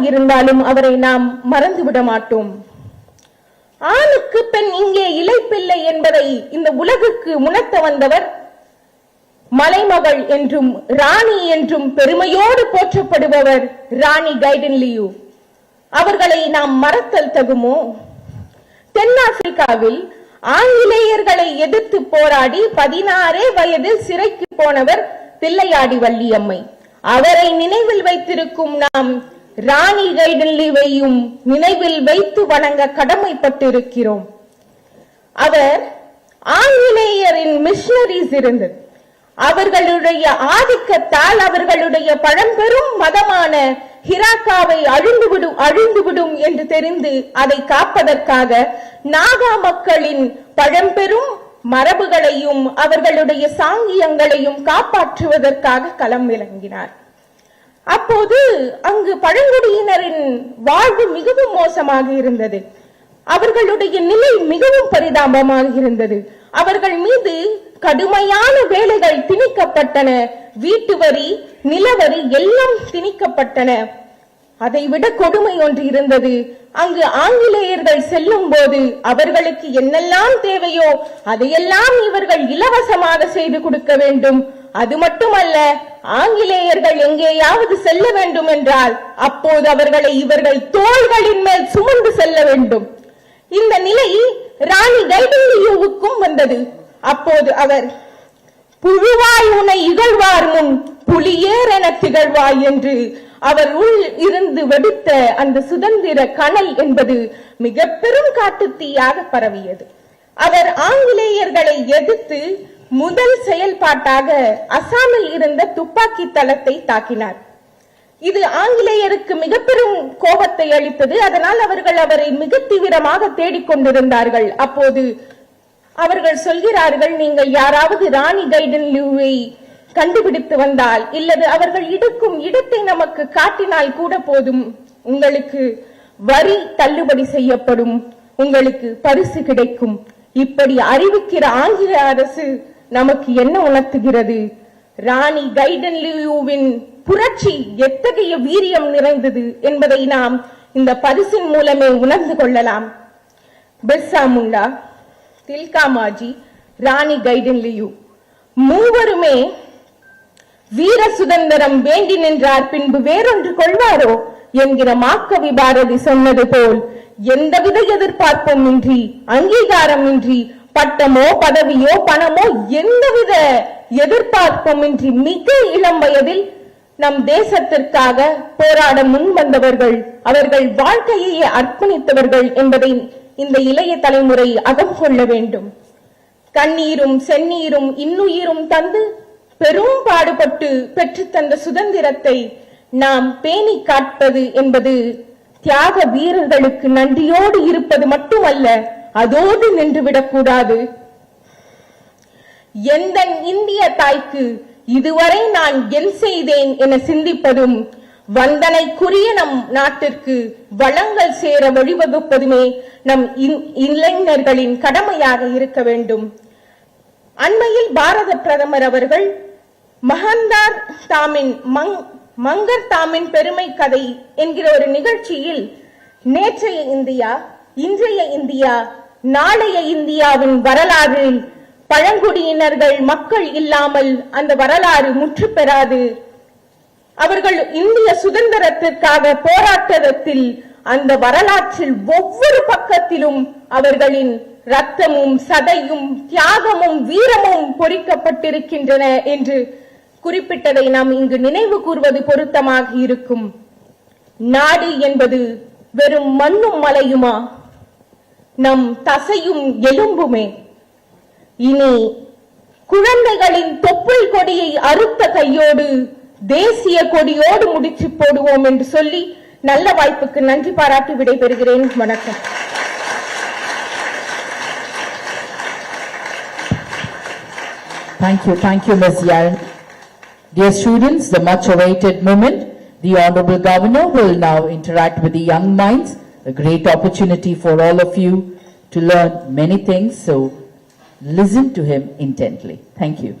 இருந்தாலும் அவரை நாம் மறந்துவிட மாட்டோம். ஆணுக்கு பெண் இங்கே இளைப்பில்லை என்பதை இந்த உலகுக்கு உணர்த்த வந்தவர் மலைமகள் என்றும் ராணி என்றும் பெருமையோடு போற்றப்படுபவர் ராணி கைடன் லியூ. அவர்களை நாம் மறத்தல் தகுமோ? தென்னாப்பிரிக்காவில் ஆங்கிலேயர்களை எதிர்த்து போராடி 16 வயதில் சிறைக்கு போனவர் தில்லையாடி வள்ளியம்மை. அவரை நினைவில் வைத்திருக்கும் நாம் ராணி கைடன் லியூவையும் நினைவில் வைத்து வணங்க கடமைப்பட்டிருக்கிறோம். அவர் ஆங்கிலேயரின் மிஷனரிஸ் இருந்தது. அவர்களுடைய ஆதிக்கத்தால் அவர்களுடைய பழம்பெரும் மதமான ஹிராக்காவை அழிந்துவிடும் என்று தெரிந்து அதை காப்பதற்காக நாகா மக்களின் பழம்பெரும் மரபுகளையும் அவர்களுடைய சாங்கியங்களையும் காப்பாற்றுவதற்காக களம் இறங்கினார். அப்போது அங்கு பழங்குடியினரின் வாழ்வு மிகவும் மோசமாக இருந்தது. அவர்களுடைய நிலை மிகவும் பரிதாபமாக இருந்தது. அவர்கள் மீது கடுமையான வேலைகள் திணிக்கப்பட்டன. வீட்டு வரி, நிலவரி எல்லாம் திணிக்கப்பட்டன. அதைவிட கொடுமை ஒன்று இருந்தது. அங்கு ஆங்கிலேயர்கள் செல்லும் போது அவர்களுக்கு என்னெல்லாம் தேவையோ அதையெல்லாம் இவர்கள் இலவசமாக செய்து கொடுக்க வேண்டும். அது மட்டுமல்ல, ஆங்கிலேயர்கள் எங்கேயாவது செல்ல வேண்டும் என்றால் அப்போது அவர்களை இவர்கள் தோள்களின் மேல் சுமந்து செல்ல வேண்டும். இந்த நிலை ராணி கைடன் லியூவுக்கும் வந்தது. அப்போது அவர் புழுவாய் உன்னை இகழ்வார் முன் புலியேர் என திகழ்வாய் என்று அவர் உள் இருந்து வெடித்த அந்த சுதந்திர கனல் என்பது மிக பெரும் காட்டுத்தீயாக பரவியது. அவர் ஆங்கிலேயர்களை எதிர்த்து முதல் செயல்பாட்டாக அசாமில் இருந்த துப்பாக்கி தளத்தை தாக்கினார். இது ஆங்கிலேயருக்கு மிக பெரும் கோபத்தை அளித்தது. அதனால் அவர்கள் அவரை மிக தீவிரமாக தேடிக்கொண்டிருந்தார்கள். அப்போது அவர்கள் சொல்கிறார்கள், நீங்கள் யாராவது ராணி கைடன் லியூவை கண்டுபிடித்து வந்தால் இல்லது அவர்கள் இருக்கும் இடத்தை நமக்கு காட்டினால் கூட போதும், உங்களுக்கு வரி தள்ளுபடி செய்யப்படும், உங்களுக்கு பரிசு கிடைக்கும். இப்படி அறிவிக்கிற ஆங்கில அரசு நமக்கு என்ன உணர்த்துகிறது? ராணி கைடன் லியூவின் புரட்சி எத்தகைய வீரியம் நிறைந்தது என்பதை நாம் இந்த பரிசின் மூலமே உணர்ந்து கொள்ளலாம். பிர்சா முண்டா, தில்கா மாஜி, ராணி கைடன் லியூ மூவருமே வீர சுதந்திரம் வேண்டி நின்றார், பின்பு வேறொன்று கொள்வாரோ என்கிற மாக்கவி பாரதி சொன்னது போல் எந்தவித எதிர்பார்ப்பும் இன்றி, அங்கீகாரம் இன்றி, பட்டமோ பதவியோ பணமோ எந்தவித எதிர்பார்ப்பும் இன்றி மிக இளம் வயதில் நம் தேசத்திற்காக போராட முன் வந்தவர்கள், அவர்கள் வாழ்க்கையை அர்ப்பணித்தவர்கள் என்பதை இந்த இளைய தலைமுறை அகம் கொள்ள வேண்டும். கண்ணீரும் செந்நீரும் இன்னுயிரும் தந்து பெரும் பாடுபட்டு பெற்றுத்தந்த சுதந்திரத்தை நாம் பேணி காப்பது என்பது தியாக வீரர்களுக்கு நன்றியோடு இருப்பது மட்டுமல்ல, அதோடு நின்றுவிடக் கூடாது. எந்த இந்திய தாய்க்கு இதுவரை நான் என் செய்தேன் என சிந்திப்பதும், வந்தனைக்குரிய நம் நாட்டிற்கு வளங்கள் சேர வழிவகுப்பதுமே நம் இளைஞர்களின் கடமையாக இருக்க வேண்டும். அண்மையில் பாரத பிரதமர் அவர்கள் மகந்தார் தாமின் மங்கர் தாமின் பெருமை கதை என்கிற ஒரு நிகழ்ச்சியில் நேற்றைய இந்தியா, இன்றைய இந்தியா, நாளைய இந்தியாவின் வரலாறில் பழங்குடியினர்கள் மக்கள் இல்லாமல் அந்த வரலாறு முற்று பெறாது. அவர்கள் இந்திய சுதந்திரத்திற்காக போராட்டத்தில் அந்த வரலாற்றில் ஒவ்வொரு பக்கத்திலும் அவர்களின் ரத்தமும் சதையும் தியாகமும் வீரமும் பொறிக்கப்பட்டிருக்கின்றன என்று குறிப்பிட்டதை நாம் இங்கு நினைவு கூர்வது பொருத்தமாக இருக்கும். நாடு என்பது வெறும் மண்ணும் மலையுமா? நம் தசையும் எலும்புமே. இனி குழந்தைகளின் தொப்புள் கொடியை அறுத்த கையோடு தேசிய கொடியோடு முடிச்சு போடுவோம் என்று சொல்லி நல்ல வாய்ப்புக்கு நன்றி பாராட்டி விடைபெறுகிறேன். வணக்கம். Thank you, Ms. Yaran. Dear students, the much awaited moment, the Honorable Governor will now interact with the young minds, a great opportunity for all of you to learn many things, so listen to him intently. Thank you.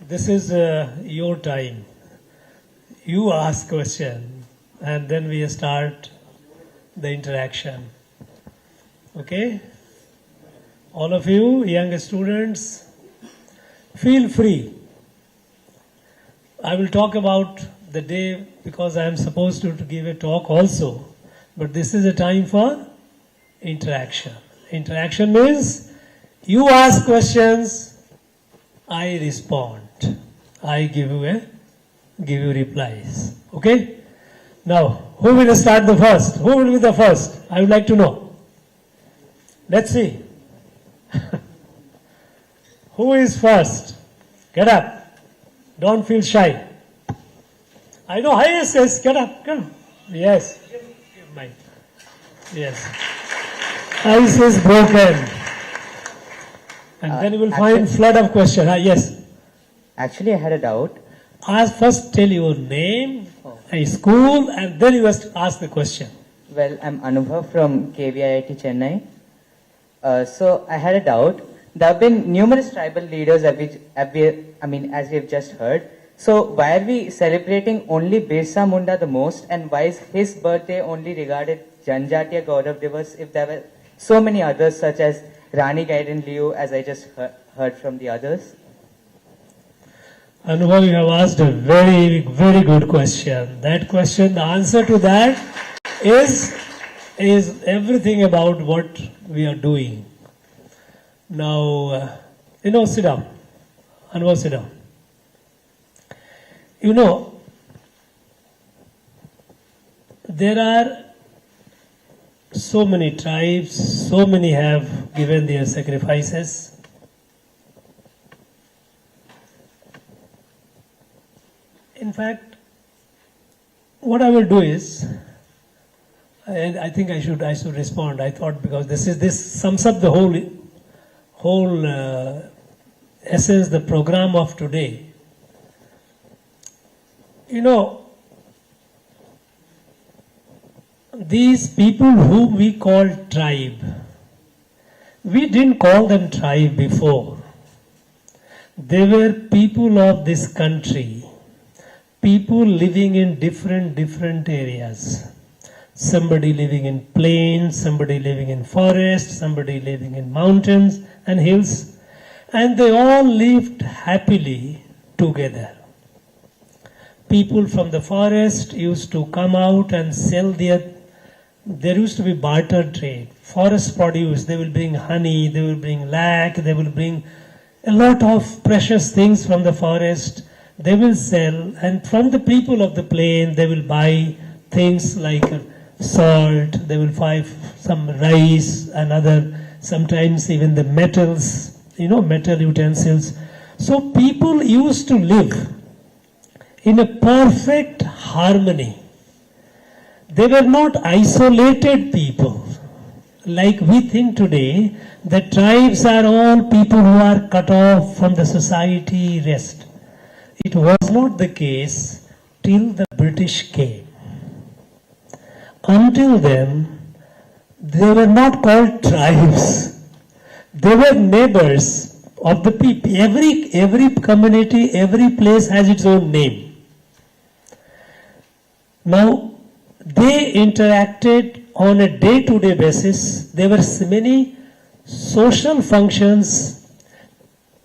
this is your time. You ask question and then we start the interaction. Okay? All of you, young students, feel free. I will talk about the day because I am supposed to give a talk also. But this is a time for interaction. Interaction means you ask questions, I respond. I give you replies. Okay? Now, who will start the first? Who will be the first? I would like to know. Let's see. Who is first? Get up. Don't feel shy. I know, yes, get up, come. Yes. Give mine. Yes. Ice is broken. And then you will find flood of questions. Yes. Actually, I had a doubt. First tell your name, a school, and then you must ask the question. Well, I'm Anubhav from KVIIT Chennai. So I had a doubt. There have been numerous tribal leaders as we have just heard. So why are we celebrating only Birsa Munda the most, and why is his birthday only regarded Janjatiya Gaurav Divas if there were so many others such as Rani Gaiden Liu, as I just heard from the others? Anubhav, you have asked a very, very good question. That question, the answer to that is everything about what we are doing. Now, sit down. Anubhav, sit down. There are so many tribes, so many have given their sacrifices. In fact, what I will do is, and I think I should respond. I thought because this sums up the whole essence, the program of today. These people whom we call tribe, we didn't call them tribe before. They were people of this country, people living in different areas. Somebody living in plains, somebody living in forest, somebody living in mountains and hills, and they all lived happily together. People from the forest used to come out and sell there used to be barter trade. Forest produce, they will bring honey, they will bring lac, they will bring a lot of precious things from the forest. They will sell, and from the people of the plain, they will buy things like salt, they will buy some rice and other, sometimes even the metals, metal utensils. So people used to live in a perfect harmony. They were not isolated people. Like we think today, the tribes are all people who are cut off from the society rest. It was not the case till the British came. Until then, they were not called tribes. They were neighbors of the people. Every community, every place has its own name. Now, they interacted on a day-to-day basis. There were many social functions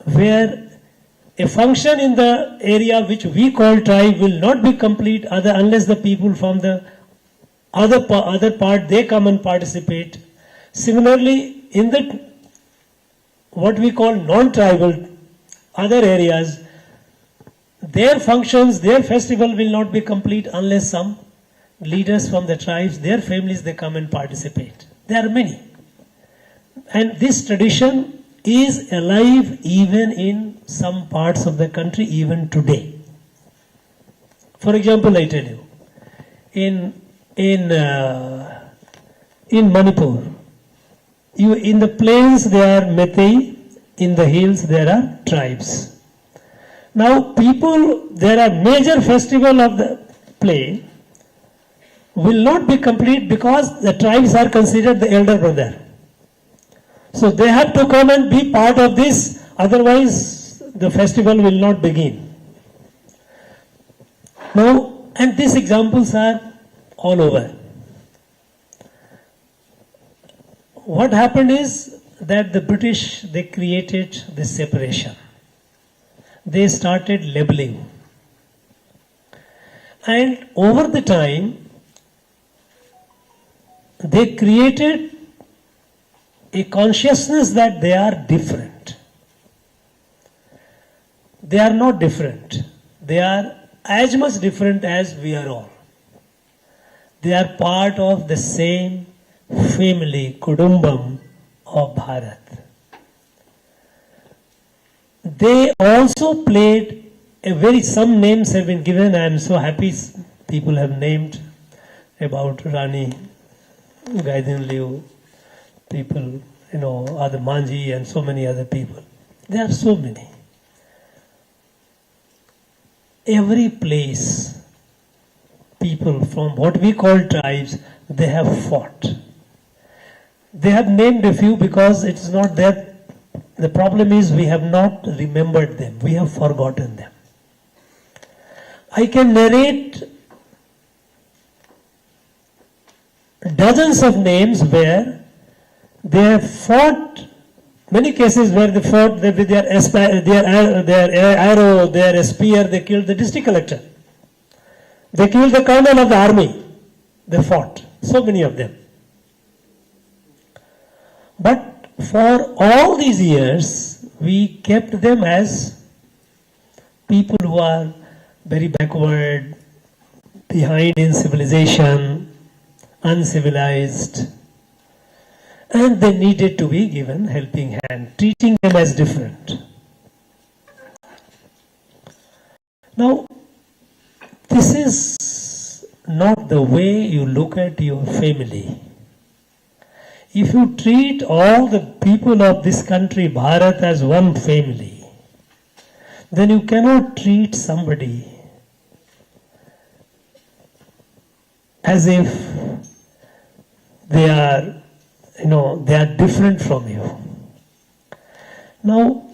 where a function in the area which we call tribe will not be complete unless the people from the other part, they come and participate. Similarly, in the what we call non-tribal other areas, their functions, their festival will not be complete unless some leaders from the tribes, their families, they come and participate. There are many. And this tradition is alive even in some parts of the country, even today. For example, I tell you, in Manipur, in the plains there are Meitei, in the hills there are tribes. Now there are major festival of the plain will not be complete because the tribes are considered the elder brother. So they have to come and be part of this, otherwise the festival will not begin. Now, and these examples are all over. What happened is that the British, they created this separation. They started labeling. And over the time, they created a consciousness that they are different. They are not different. They are as much different as we are all. They are part of the same family, Kudumbam of Bharat. They also played some names have been given. I am so happy people have named about Rani Gaidinliu, people, other Manji and so many other people. There are so many. Every place, people from what we call tribes, they have fought. They have named a few because it's not there. The problem is we have not remembered them. We have forgotten them. I can narrate dozens of names where they have fought, many cases where they fought with their arrow, their spear, they killed the district collector. They killed the colonel of the army. They fought, so many of them. But for all these years, we kept them as people who are very backward, behind in civilization, uncivilized, and they needed to be given helping hand, treating them as different. Now, this is not the way you look at your family. If you treat all the people of this country, Bharat, as one family, then you cannot treat somebody as if they are, they are different from you. Now,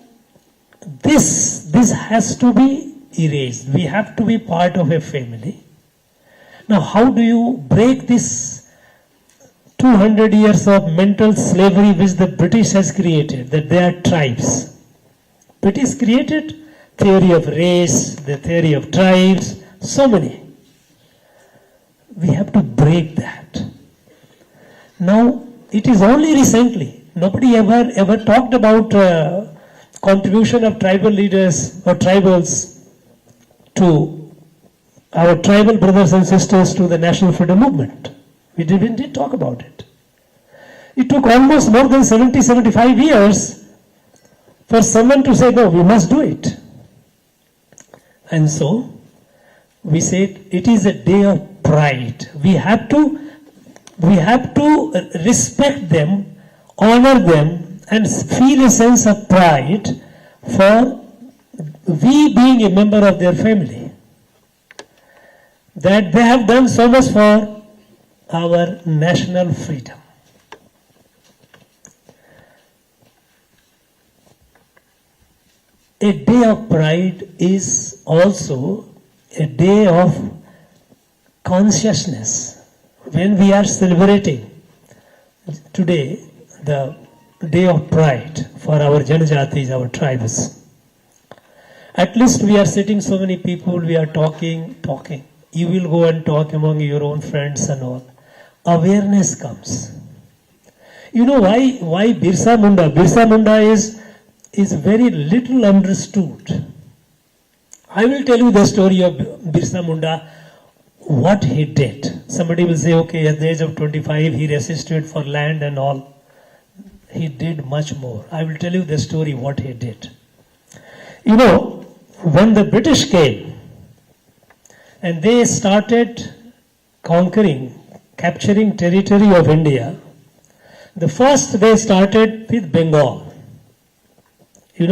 this has to be erased. We have to be part of a family. Now, how do you break this 200 years of mental slavery which the British has created, that they are tribes? British created theory of race, the theory of tribes, so many. We have to break that. Now, it is only recently, nobody ever talked about contribution of tribal leaders or tribals to our tribal brothers and sisters to the national freedom movement. We did talk about it. It took almost more than 70-75 years for someone to say, no, we must do it. And so, we said it is a day of pride. We have to respect them, honor them, and feel a sense of pride for we being a member of their family. That they have done so much for our national freedom. A day of pride is also a day of consciousness. When we are celebrating today the day of pride for our Janajatis, our tribes, at least we are sitting so many people, we are talking. You will go and talk among your own friends and all. Awareness comes. You know why Birsa Munda? Birsa Munda is very little understood. I will tell you the story of Birsa Munda, what he did. Somebody will say, okay, at the age of 25, he resisted for land and all. He did much more. I will tell you the story, what he did. When the British came, and they started capturing territory of India, the first they started with Bengal. It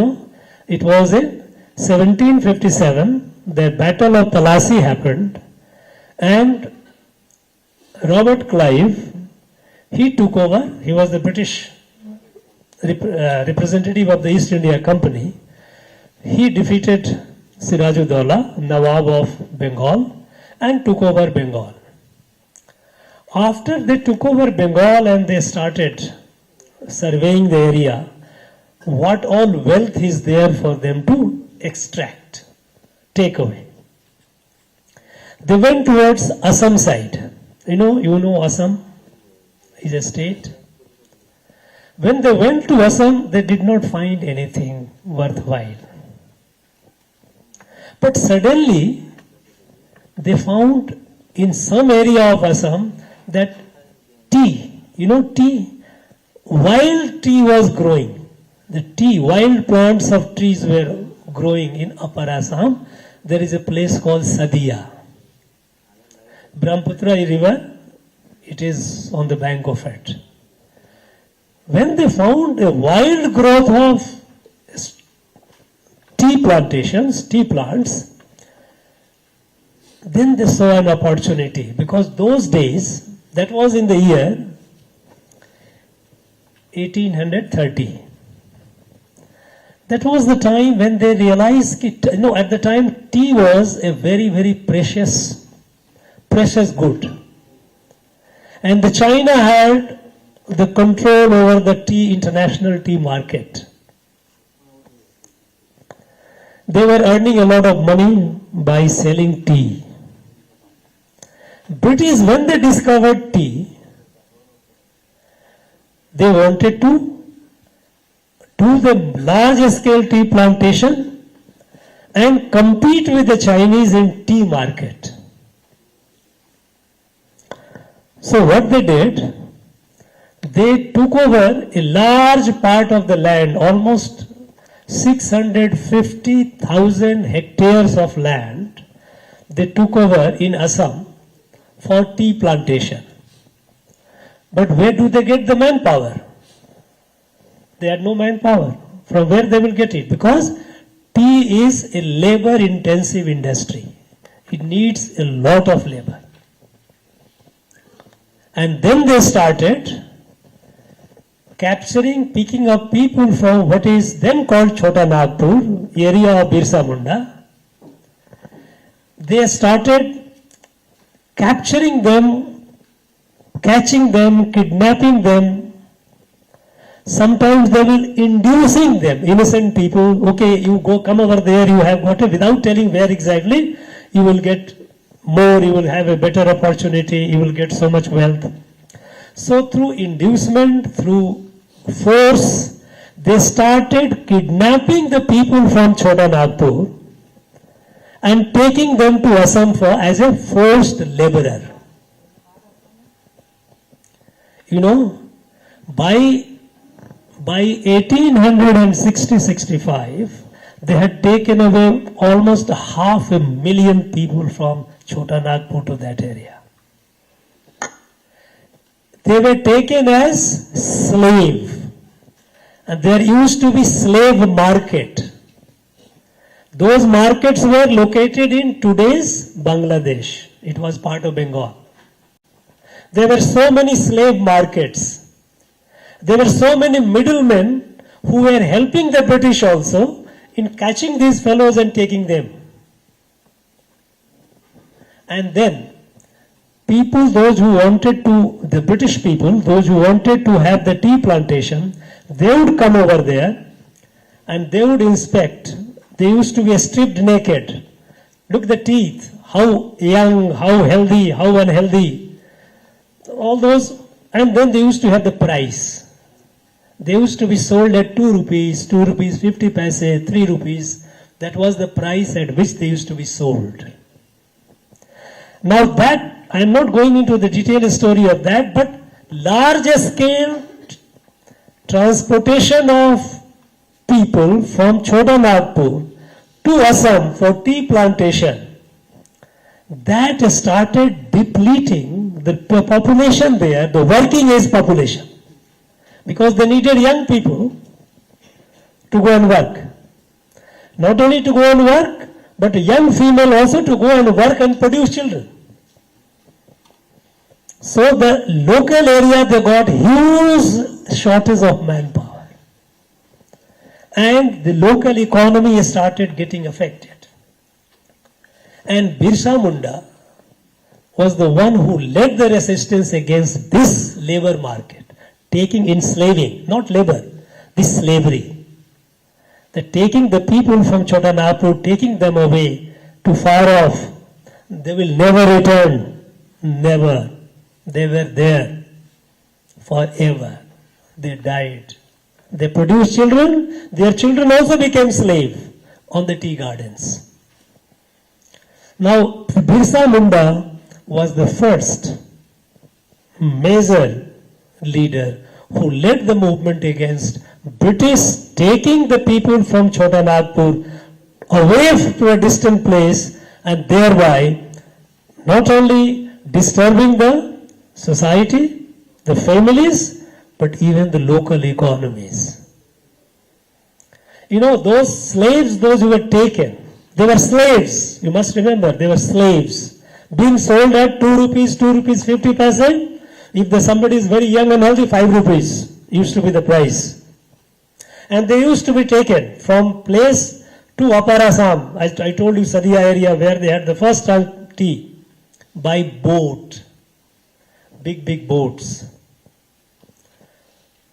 was in 1757, the Battle of Plassey happened, and Robert Clive, he took over. He was the British representative of the East India Company. he defeated Sirajuddaulah, Nawab of Bengal, and took over Bengal. After they took over Bengal and they started surveying the area, what all wealth is there for them to extract, take away. They went towards Assam side. You know Assam is a state. When they went to Assam, they did not find anything worthwhile. But suddenly, they found in some area of Assam that tea, tea, wild tea was growing. The tea, wild plants of trees were growing in Upper Assam. There is a place called Sadia. Brahmaputra river, it is on the bank of it. When they found a wild growth of tea plantations, tea plants, then they saw an opportunity, because those days, that was in the year 1830. That was the time when they realized, at the time tea was a very, very precious good. And the China had the control over the international tea market. They were earning a lot of money by selling tea. British, when they discovered tea, they wanted to do the large scale tea plantation and compete with the Chinese in tea market. So what they did, they took over a large part of the land, almost 650,000 hectares of land they took over in Assam for tea plantation. But where do they get the manpower? They had no manpower. From where they will get it? Because tea is a labor intensive industry. It needs a lot of labor. And then they started picking up people from what is then called Chota Nagpur, area of Birsa Munda. They started capturing them, catching them, kidnapping them. Sometimes they will inducing them, innocent people, okay, you come over there, you have got it, without telling where exactly, you will get more, you will have a better opportunity, you will get so much wealth. So through inducement, through force, they started kidnapping the people from Chota Nagpur and taking them to Assam as a forced laborer. By 1860-65, they had taken away almost 500,000 people from Chota Nagpur to that area. They were taken as slave. And there used to be slave market. Those markets were located in today's Bangladesh. It was part of Bengal. There were so many slave markets. There were so many middlemen who were helping the British also in catching these fellows and taking them. And then the British people, those who wanted to have the tea plantation, they would come over there and they would inspect. They used to be stripped naked. Look at the teeth, how young, how healthy, how unhealthy. All those, and then they used to have the price. They used to be sold at 2 rupees, 50 paise, 3 rupees. That was the price at which they used to be sold. Now that, I am not going into the detailed story of that, but larger scale transportation of people from Chota Nagpur to Assam for tea plantation, that started depleting the population there, the working age population, because they needed young people to go and work. Not only to go and work, but a young female also to go and work and produce children. So the local area, they got huge shortage of manpower. and the local economy started getting affected. And Birsa Munda was the one who led the resistance against this labor market, taking enslaving, not labor, this slavery. That taking the people from Chota Nagpur, taking them away to far off, they will never return, never. They were there forever. They died. They produced children, their children also became slaves on the tea gardens. Now, Birsa Munda was the first major leader who led the movement against British taking the people from Chota Nagpur away to a distant place and thereby not only disturbing the society, the families, but even the local economies. You know, those slaves, those who were taken, they were slaves. You must remember, they were slaves. Being sold at 2 rupees, 2 rupees 50%. If somebody is very young and healthy, 5 rupees used to be the price. And they used to be taken from place to Upper Assam. I told you Sadia area where they had the first tea by boat. Big boats.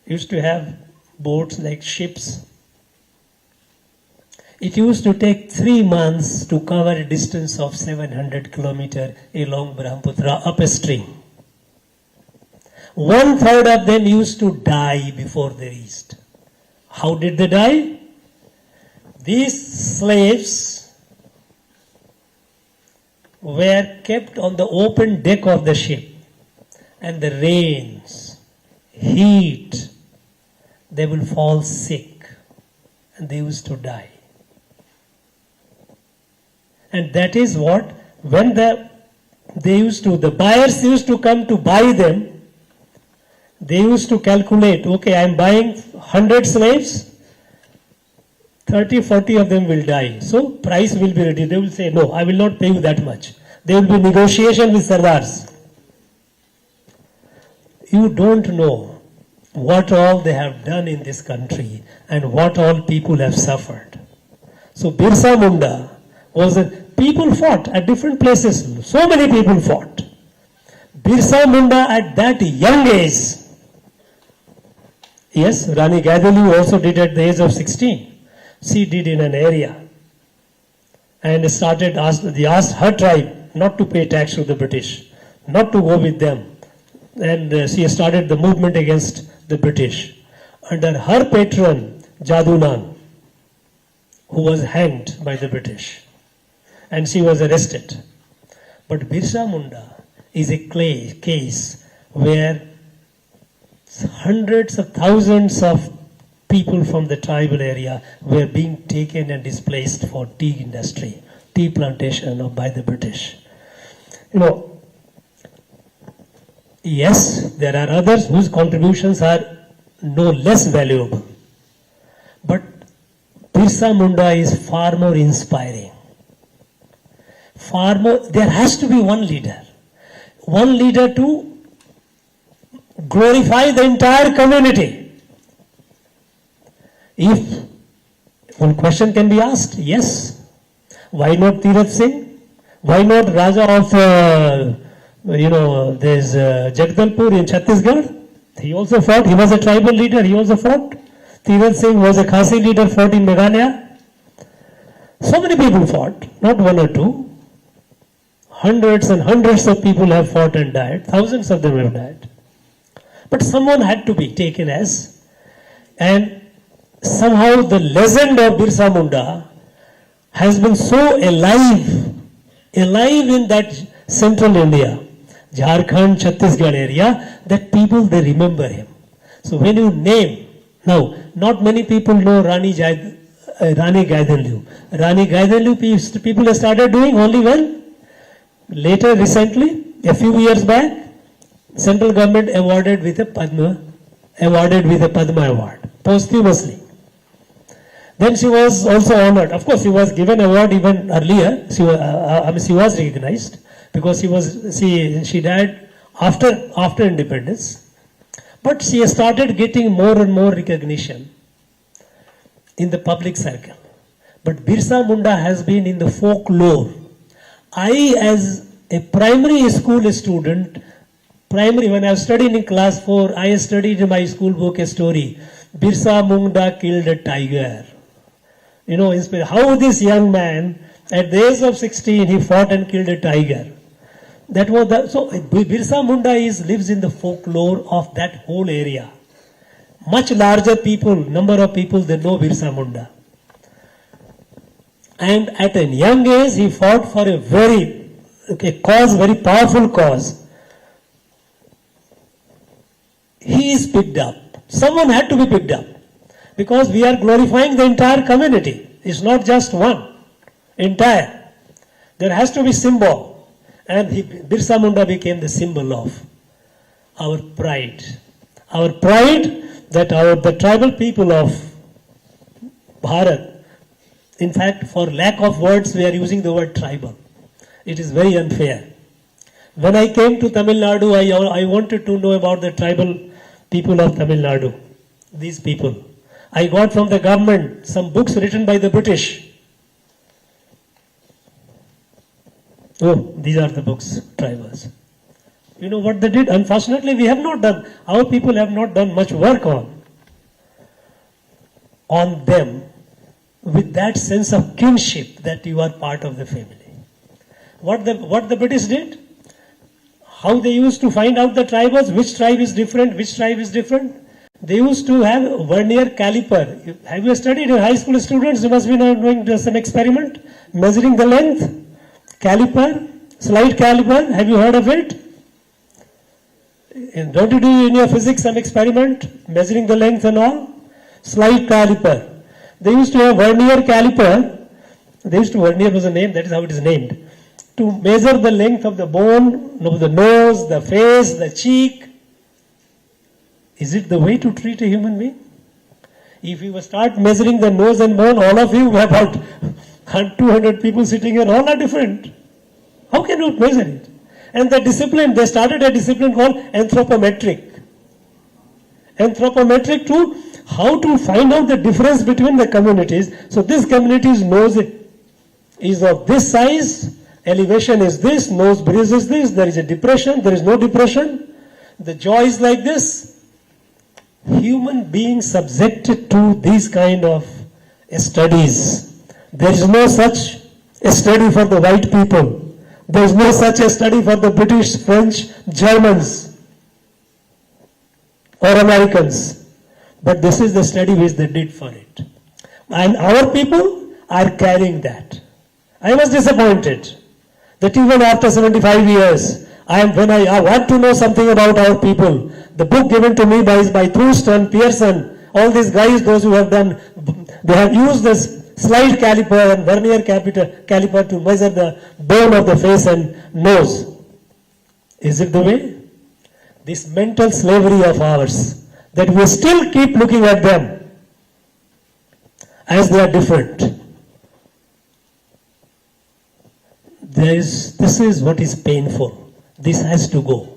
Used to have boats like ships. It used to take 3 months to cover a distance of 700 kilometers along Brahmaputra upstream. 1/3 of them used to die before they reached. How did they die? These slaves were kept on the open deck of the ship, and the rains, heat, they will fall sick and they used to die. And that is what, when the buyers used to come to buy them, they used to calculate, okay, I am buying 100 slaves, 30, 40 of them will die. So price will be ready. They will say, no, I will not pay you that much. There will be negotiation with Sardars. You don't know what all they have done in this country and what all people have suffered. So Birsa Munda people fought at different places. So many people fought. Birsa Munda at that young age, yes, Rani Gaidelu also did at the age of 16. She did in an area and asked her tribe not to pay tax to the British, not to go with them. And she started the movement against the British. Under her patron, Jadunan, who was hanged by the British, and she was arrested. But Birsa Munda is a case where hundreds of thousands of people from the tribal area were being taken and displaced for tea industry, tea plantation by the British. You know, yes, there are others whose contributions are no less valuable. But Birsa Munda is far more inspiring. There has to be one leader to glorify the entire community. If one question can be asked, yes, why not Tirath Singh? Why not Raja of, there's Jagdalpur in Chhattisgarh? He also fought. He was a tribal leader. He also fought. Tirath Singh was a Khasi leader, fought in Meghalaya. So many people fought, not one or two. Hundreds and hundreds of people have fought and died. Thousands of them have died. But someone had to be taken as. And somehow the legend of Birsa Munda has been so alive in that central India, Jharkhand, Chhattisgarh area, that people, they remember him. So when you name, now, not many people know Rani Gaidelu. Rani Gaidelu people have started doing only when? Later, recently, a few years back, central government awarded with a Padma Award, posthumously. Then she was also honored. Of course, she was given award even earlier. She was recognized because she died after independence. But she started getting more and more recognition. in the public circle. But Birsa Munda has been in the folklore. I, as a primary school student, when I was studying in class 4, I studied in my school book a story. Birsa Munda killed a tiger. You know, how this young man, at the age of 16, he fought and killed a tiger. That was so Birsa Munda lives in the folklore of that whole area. Much larger number of people, they know Birsa Munda. And at a young age, he fought for a very powerful cause. He is picked up. Someone had to be picked up. Because we are glorifying the entire community. It's not just one. Entire. There has to be symbol. And Birsa Munda became the symbol of our pride. Our pride that the tribal people of Bharat, in fact, for lack of words, we are using the word tribal. It is very unfair. When I came to Tamil Nadu, I wanted to know about the tribal people of Tamil Nadu. These people. I got from the government some books written by the British. Oh, these are the books, tribals. You know what they did? Unfortunately, our people have not done much work on them with that sense of kinship that you are part of the family. What the British did? How they used to find out the tribals, which tribe is different, They used to have vernier caliper. Have you studied in high school students? You must be now doing some experiment, measuring the length. Caliper, slide caliper, have you heard of it? Don't you do in your physics some experiment, measuring the length and all? Slide caliper. They used to have vernier caliper. Vernier was a name, that is how it is named. To measure the length of the bone, the nose, the face, the cheek. Is it the way to treat a human being? If you start measuring the nose and bone, all of you, about 200 people sitting here, all are different. How can you measure it? And the discipline, they started a discipline called anthropometric. Anthropometric to how to find out the difference between the communities. So this community's nose is of this size, elevation is this, nose bridge is this, there is a depression, there is no depression, the jaw is like this. Human beings subjected to these kind of studies. There is no such a study for the white people. There is no such a study for the British, French, Germans or Americans. But this is the study which they did for it. And our people are carrying that. I was disappointed that even after 75 years, when I want to know something about our people, the book given to me by Thurston, Pearson, all these guys, those who have done, they have used this slide caliper and vernier caliper to measure the bone of the face and nose. Is it the way? This mental slavery of ours, that we still keep looking at them as they are different. This is what is painful. This has to go.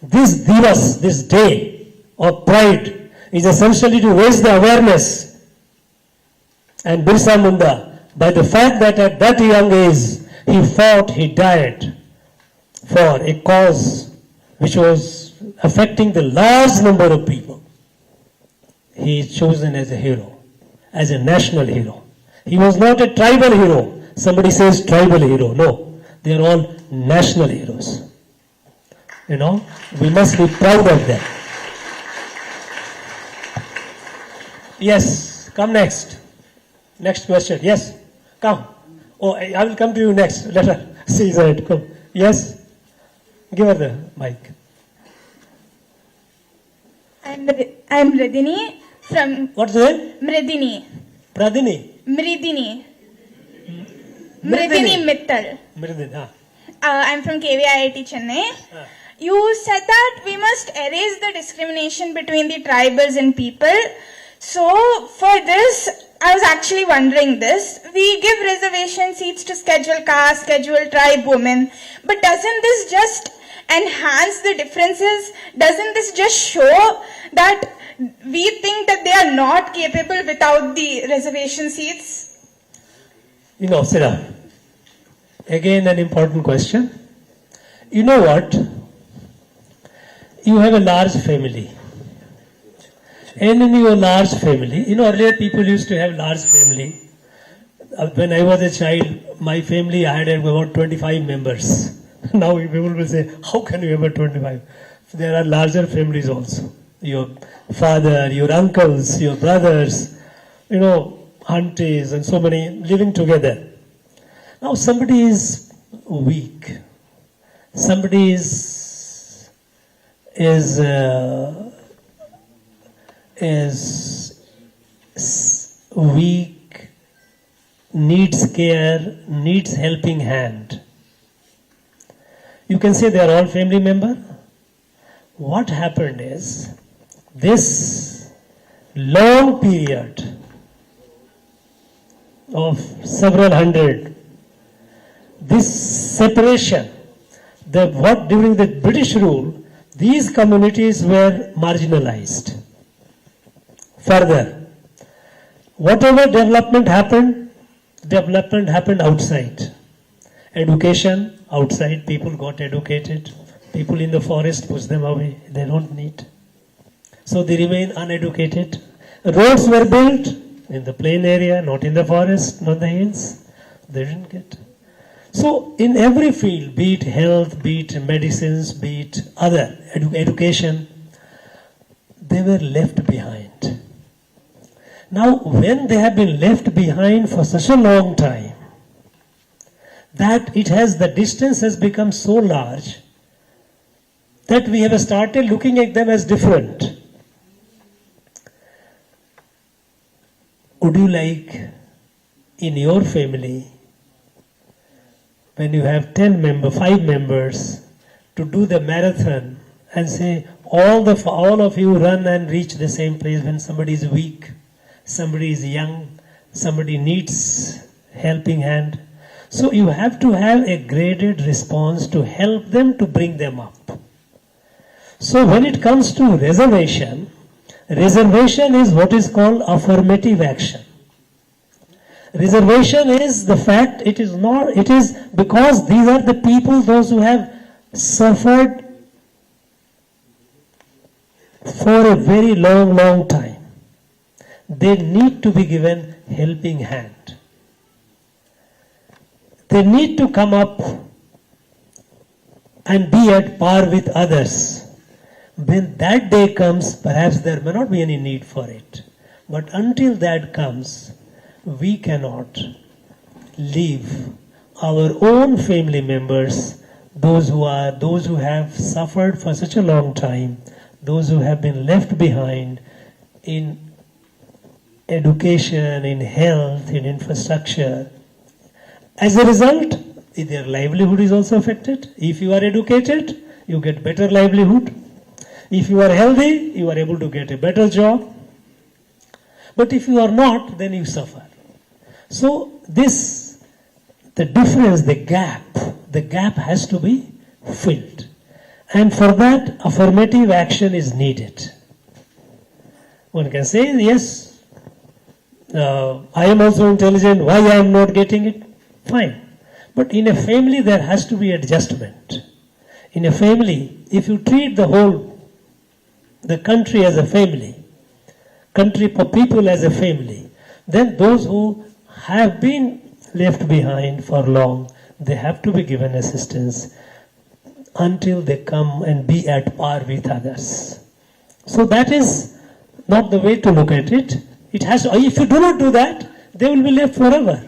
This Divas, this day of pride, is essentially to raise the awareness. And Birsa Munda, by the fact that at that young age, he fought, he died for a cause which was affecting the large number of people. He is chosen as a hero, as a national hero. He was not a tribal hero. Somebody says tribal hero. No, they are all national heroes. You know, we must be proud of them. Yes, come next. Next question. Yes, come. Oh, I will come to you next. Let her see that. Come. Yes, give her the mic. I'm Mridini from. What's the name? Mridini. Pradini. Mridini. Mridini Mittal. Mridini. I'm from KVIIT Chennai. You said that we must erase the discrimination between the tribals and people. So for this, I was actually wondering this. We give reservation seats to scheduled caste, scheduled tribe women. But doesn't this just enhance the differences? Doesn't this just show that we think that they are not capable without the reservation seats? You know, sit down. Again, an important question. You know what? You have a large family. And in your large family, you know, earlier people used to have large family. When I was a child, my family, I had about 25 members. Now people will say, how can you have 25? There are larger families also. Your father, your uncles, your brothers, you know, aunties and so many living together. Now somebody is weak. Somebody is weak, needs care, needs helping hand. You can say they are all family member. What happened is this long period of several hundred, this separation, during the British rule, these communities were marginalized. Further, whatever development happened outside. Education, outside, people got educated. People in the forest push them away, they don't need. So they remain uneducated. Roads were built in the plain area, not in the forest, not the hills. They didn't get. So in every field, be it health, be it medicines, be it other education, they were left behind. Now when they have been left behind for such a long time, that the distance has become so large that we have started looking at them as different. Would you like in your family, when you have 5 members, to do the marathon and say all of you run and reach the same place when somebody is weak, somebody is young, somebody needs helping hand? So you have to have a graded response to help them, to bring them up. So when it comes to reservation is what is called affirmative action. Reservation is the fact, it is because these are the people, those who have suffered for a very long time. They need to be given helping hand. They need to come up and be at par with others. When that day comes, perhaps there may not be any need for it. But until that comes, we cannot leave our own family members, those who have suffered for such a long time, those who have been left behind in education, in health, in infrastructure. As a result, their livelihood is also affected. If you are educated, you get better livelihood. If you are healthy, you are able to get a better job. But if you are not, then you suffer. So the difference, the gap has to be filled. And for that, affirmative action is needed. One can say, yes, I am also intelligent, why I am not getting it? Fine. But in a family, there has to be adjustment. In a family, if you treat the country as a family, country for people as a family, then those who have been left behind for long, they have to be given assistance until they come and be at par with others. So that is not the way to look at it. If you do not do that, they will be left forever.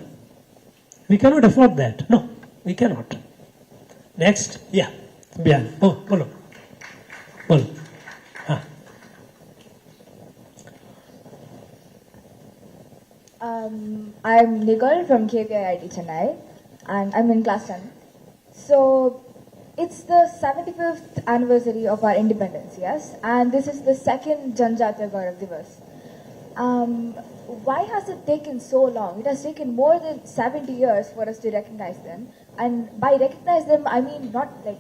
We cannot afford that. No, we cannot. Next. Yeah. Bian. Oh, bolo. I'm Nicole from KVIT Chennai, and I'm in class 10. So, it's the 75th anniversary of our independence, yes? And this is the second Janjatiya Gaurav Divas. Why has it taken so long? It has taken more than 70 years for us to recognize them. And by recognize them, I mean not like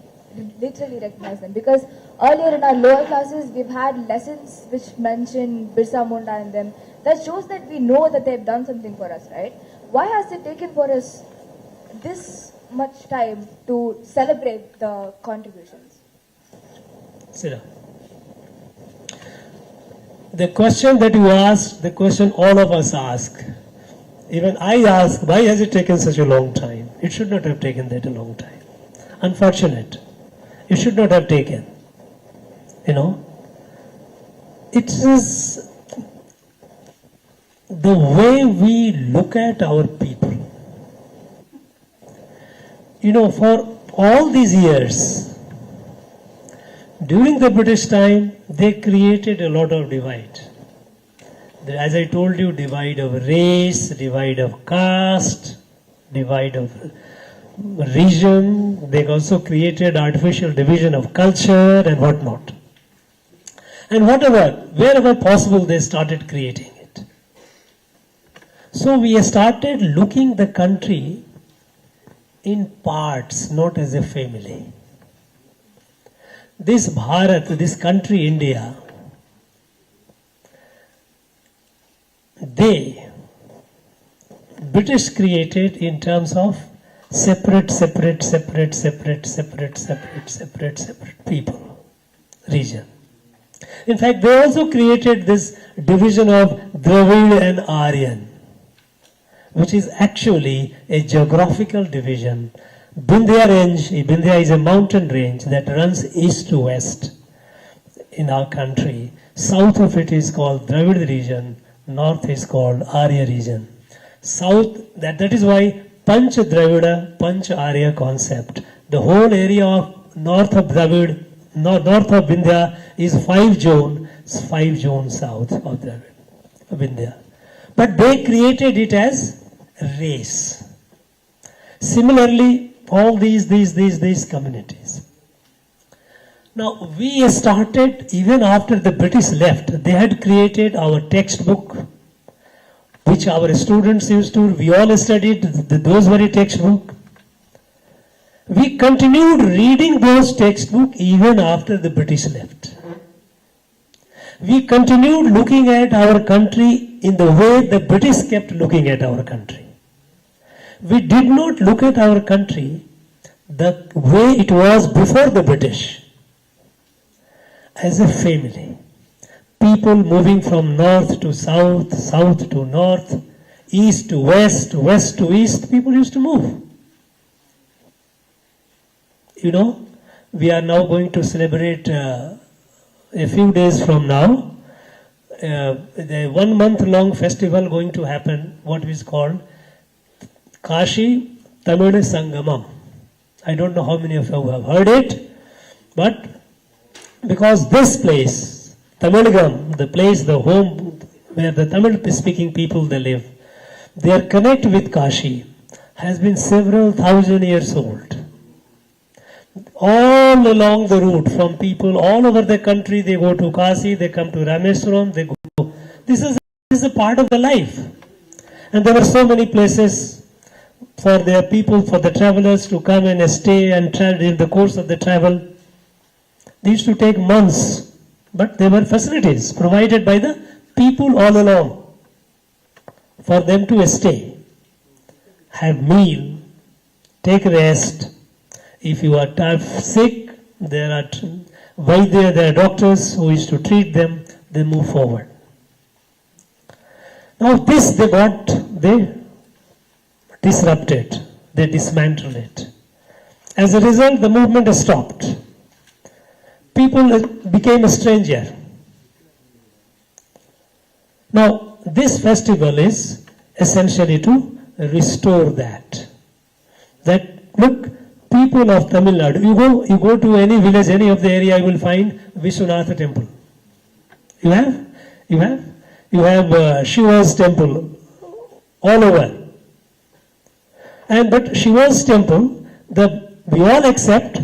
literally recognize them, because earlier in our lower classes we've had lessons which mention Birsa Munda in them. That shows that we know that they've done something for us, right? Why has it taken for us this much time to celebrate the contributions? Sit down. The question that you asked, the question all of us ask, even I ask, why has it taken such a long time? It should not have taken that a long time. Unfortunate. It should not have taken. You know, it is the way we look at our people. You know, for all these years, during the British time, they created a lot of divide. As I told you, divide of race, divide of caste, divide of region. They also created artificial division of culture and whatnot. And wherever possible, they started creating it. So we started looking the country in parts, not as a family. This Bharat, this country, India, British created in terms of separate people, region. In fact, they also created this division of Dravid and Aryan, which is actually a geographical division. Vindhya is a mountain range that runs east to west in our country. South of it is called Dravid region, north is called Arya region. South, that is why Panch Dravida, Panch Arya concept. The whole area of north of Dravid, north of Vindhya is 5 zone south of Dravid, Vindhya. But they created it as race. Similarly, all these communities. Now, we started, even after the British left, they had created our textbook, which our students used to, we all studied those very textbook. We continued reading those textbooks even after the British left. We continued looking at our country in the way the British kept looking at our country. We did not look at our country the way it was before the British, as a family. People moving from north to south, south to north, east to west, west to east, people used to move. You know, we are now going to celebrate a few days from now, the 1 month long festival going to happen, what is called Kashi Tamil Sangamam. I don't know how many of you have heard it, but because this place, Tamilgam, the place, the home where the Tamil speaking people they live, their connect with Kashi has been several thousand years old. All along the route, from people all over the country, they go to Kashi, they come to Rameswaram, they go. This is a part of the life. And there were so many places for their people, for the travelers to come and stay and travel in the course of the travel. They used to take months, but there were facilities provided by the people all along for them to stay, have meal, take rest. If you are sick, there are Vaidya, there are doctors who used to treat them, they move forward. Now this they disrupted, they dismantled it. As a result, the movement stopped. People became a stranger. Now, this festival is essentially to restore that. That, look, people of Tamil Nadu, you go to any village, any of the area, you will find Vishwanatha temple. You have Shiva's temple all over. But Shiva's temple, we all accept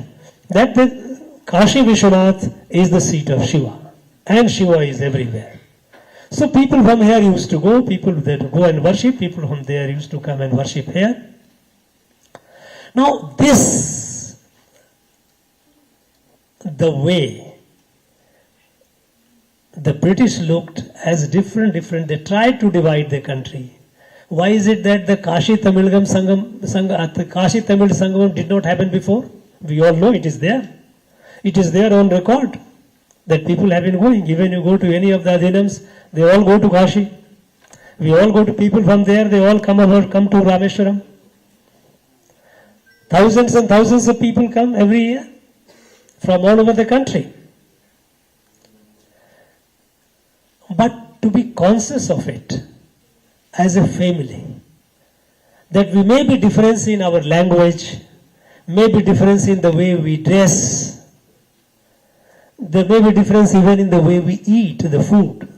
that the Kashi Vishwanath is the seat of Shiva, and Shiva is everywhere. So people from here used to go, people that go and worship, people from there used to come and worship here. Now this the way the British looked as different, they tried to divide the country. Why is it that the Kashi Tamil Sangamam did not happen before? We all know it is there. It is there on record that people have been going. Even you go to any of the Adhinams, they all go to Kashi. We all go to people from there, they all come to Rameshwaram. Thousands and thousands of people come every year from all over the country. But to be conscious of it as a family, that we may be different in our language, may be difference in the way we dress, there may be difference even in the way we eat the food.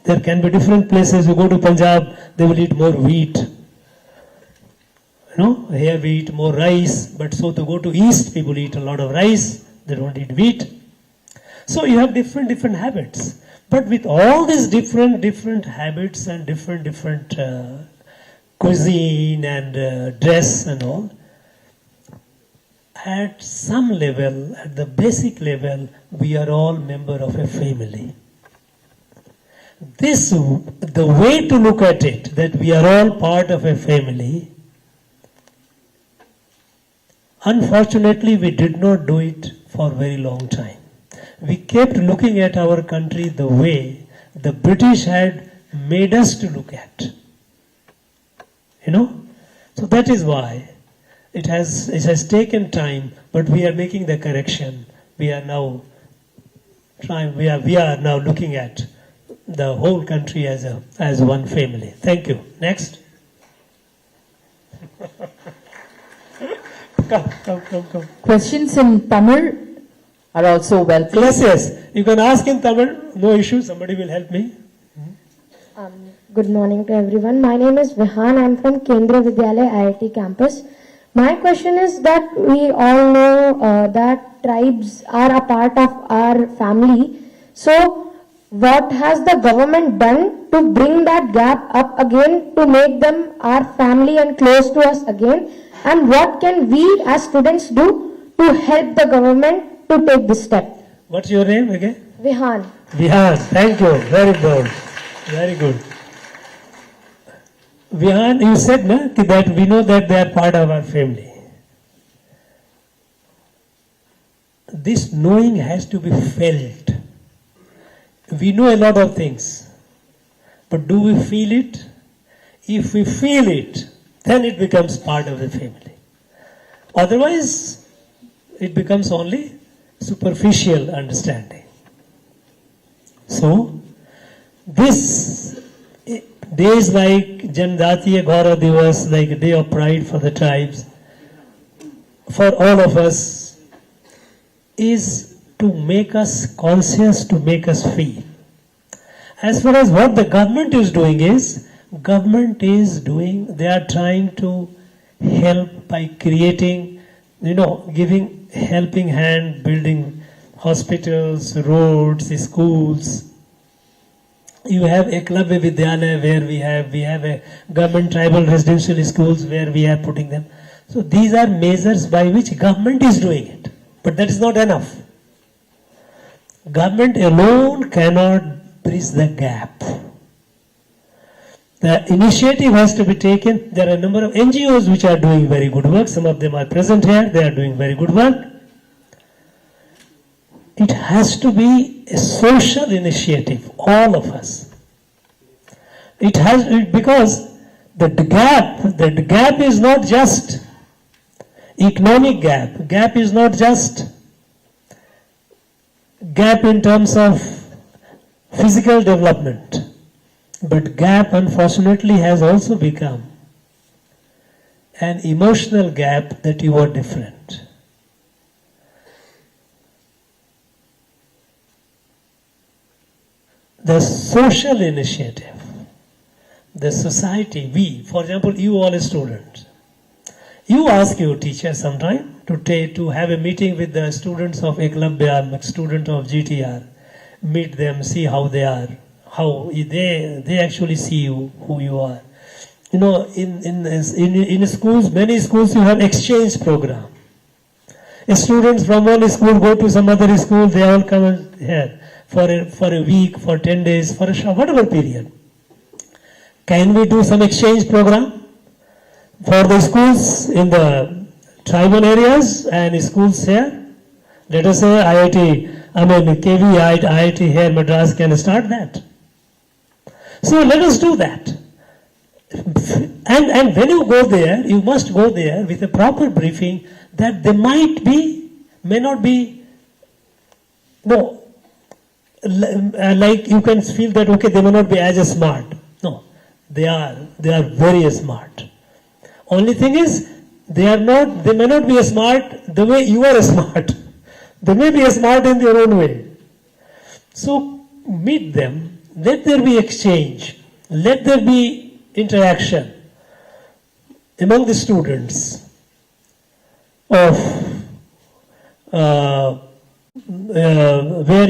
There can be different places. You go to Punjab, they will eat more wheat. Here we eat more rice, but so to go to East, people eat a lot of rice, they don't eat wheat. So you have different habits. But with all these different habits and different cuisine and dress and all, at some level, at the basic level, we are all member of a family. The way to look at it, that we are all part of a family, unfortunately we did not do it for a very long time. We kept looking at our country the way the British had made us to look at. So that is why it has taken time, but we are making the correction. We are now looking at the whole country as one family. Thank you. Next. Come. Questions in Tamil are also welcome. Yes. You can ask in Tamil. No issue. Somebody will help me. Good morning to everyone. My name is Vihan. I am from Kendra Vidyalaya IIT campus. My question is that we all know that tribes are a part of our family. So, what has the government done to bring that gap up again, to make them our family and close to us again? And what can we as students do to help the government to take this step? What's your name again? Vihan. Vihan, thank you. Very good. Very good. Vihan, you said that we know that they are part of our family. This knowing has to be felt. We know a lot of things, but do we feel it? If we feel it, then it becomes part of the family. Otherwise, it becomes only superficial understanding. So, this days like Janjatiya Gaurav Divas, like a day of pride for the tribes, for all of us, is to make us conscious, to make us feel. As far as what the government is doing is, they are trying to help by creating, giving helping hand, building hospitals, roads, schools. You have a club Vidyalaya where we have a government tribal residential schools where we are putting them. So these are measures by which government is doing it. But that is not enough. Government alone cannot bridge the gap. The initiative has to be taken. There are a number of NGOs which are doing very good work. Some of them are present here. They are doing very good work. It has to be a social initiative, all of us. Because the gap is not just economic gap. Gap is not just gap in terms of physical development. But gap, unfortunately, has also become an emotional gap that you are different. The social initiative, the society, we, for example, you all students, you ask your teacher sometime to have a meeting with the students of Eklavya, student of GTR, meet them, see how they are, how they actually see you, who you are. In schools, many schools you have exchange program. Students from one school go to some other school, they all come here for a week, for 10 days, for a short, whatever period. Can we do some exchange program for the schools in the tribal areas and schools here? Let us say KV, IIT here, Madras can start that. So let us do that. And when you go there, you must go there with a proper briefing that they may not be, like you can feel that, okay, they may not be as smart. No, they are very smart. Only thing is, they may not be smart the way you are smart. They may be smart in their own way. So meet them, let there be exchange, let there be interaction among the students of where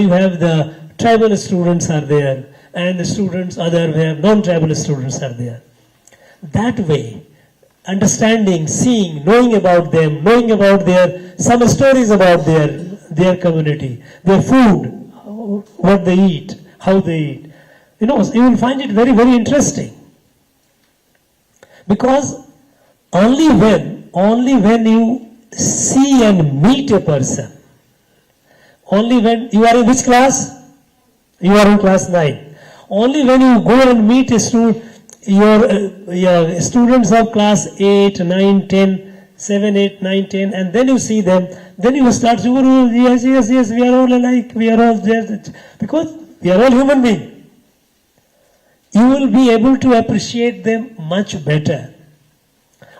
you have the tribal students are there and the students other where non-tribal students are there. That way, understanding, seeing, knowing about them, knowing about some stories about their community, their food, what they eat, how they eat. You will find it very, very interesting. Because only when you see and meet a person, only when you are in which class? You are in class 9. Only when you go and meet a student, your students of class 8, 9, 10, 7, 8, 9, 10, and then you see them, then you start to, oh, yes, we are all alike, we are all there, because we are all human beings. You will be able to appreciate them much better.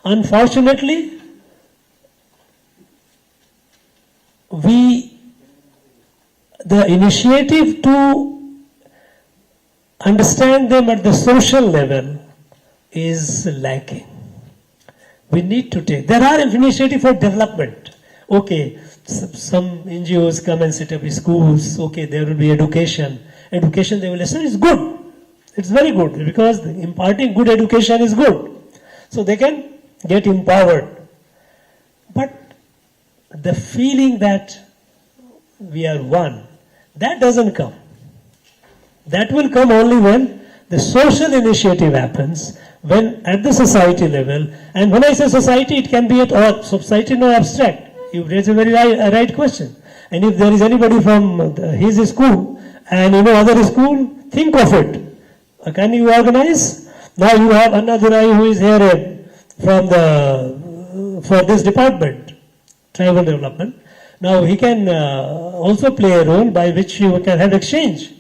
Unfortunately, the initiative to understand them at the social level is lacking. We need to take, there are initiatives for development. Okay, some NGOs come and set up schools, okay, there will be education. Education, they will say, is good. It's very good, because imparting good education is good. So they can get empowered. But the feeling that we are one, that doesn't come. That will come only when the social initiative happens, when at the society level, and when I say society, it can be at all. Society, no abstract. You raise a very right question. And if there is anybody from his school and other school, think of it. Can you organize? Now you have Annadurai who is here for this department, tribal development. Now he can also play a role by which you can have exchange.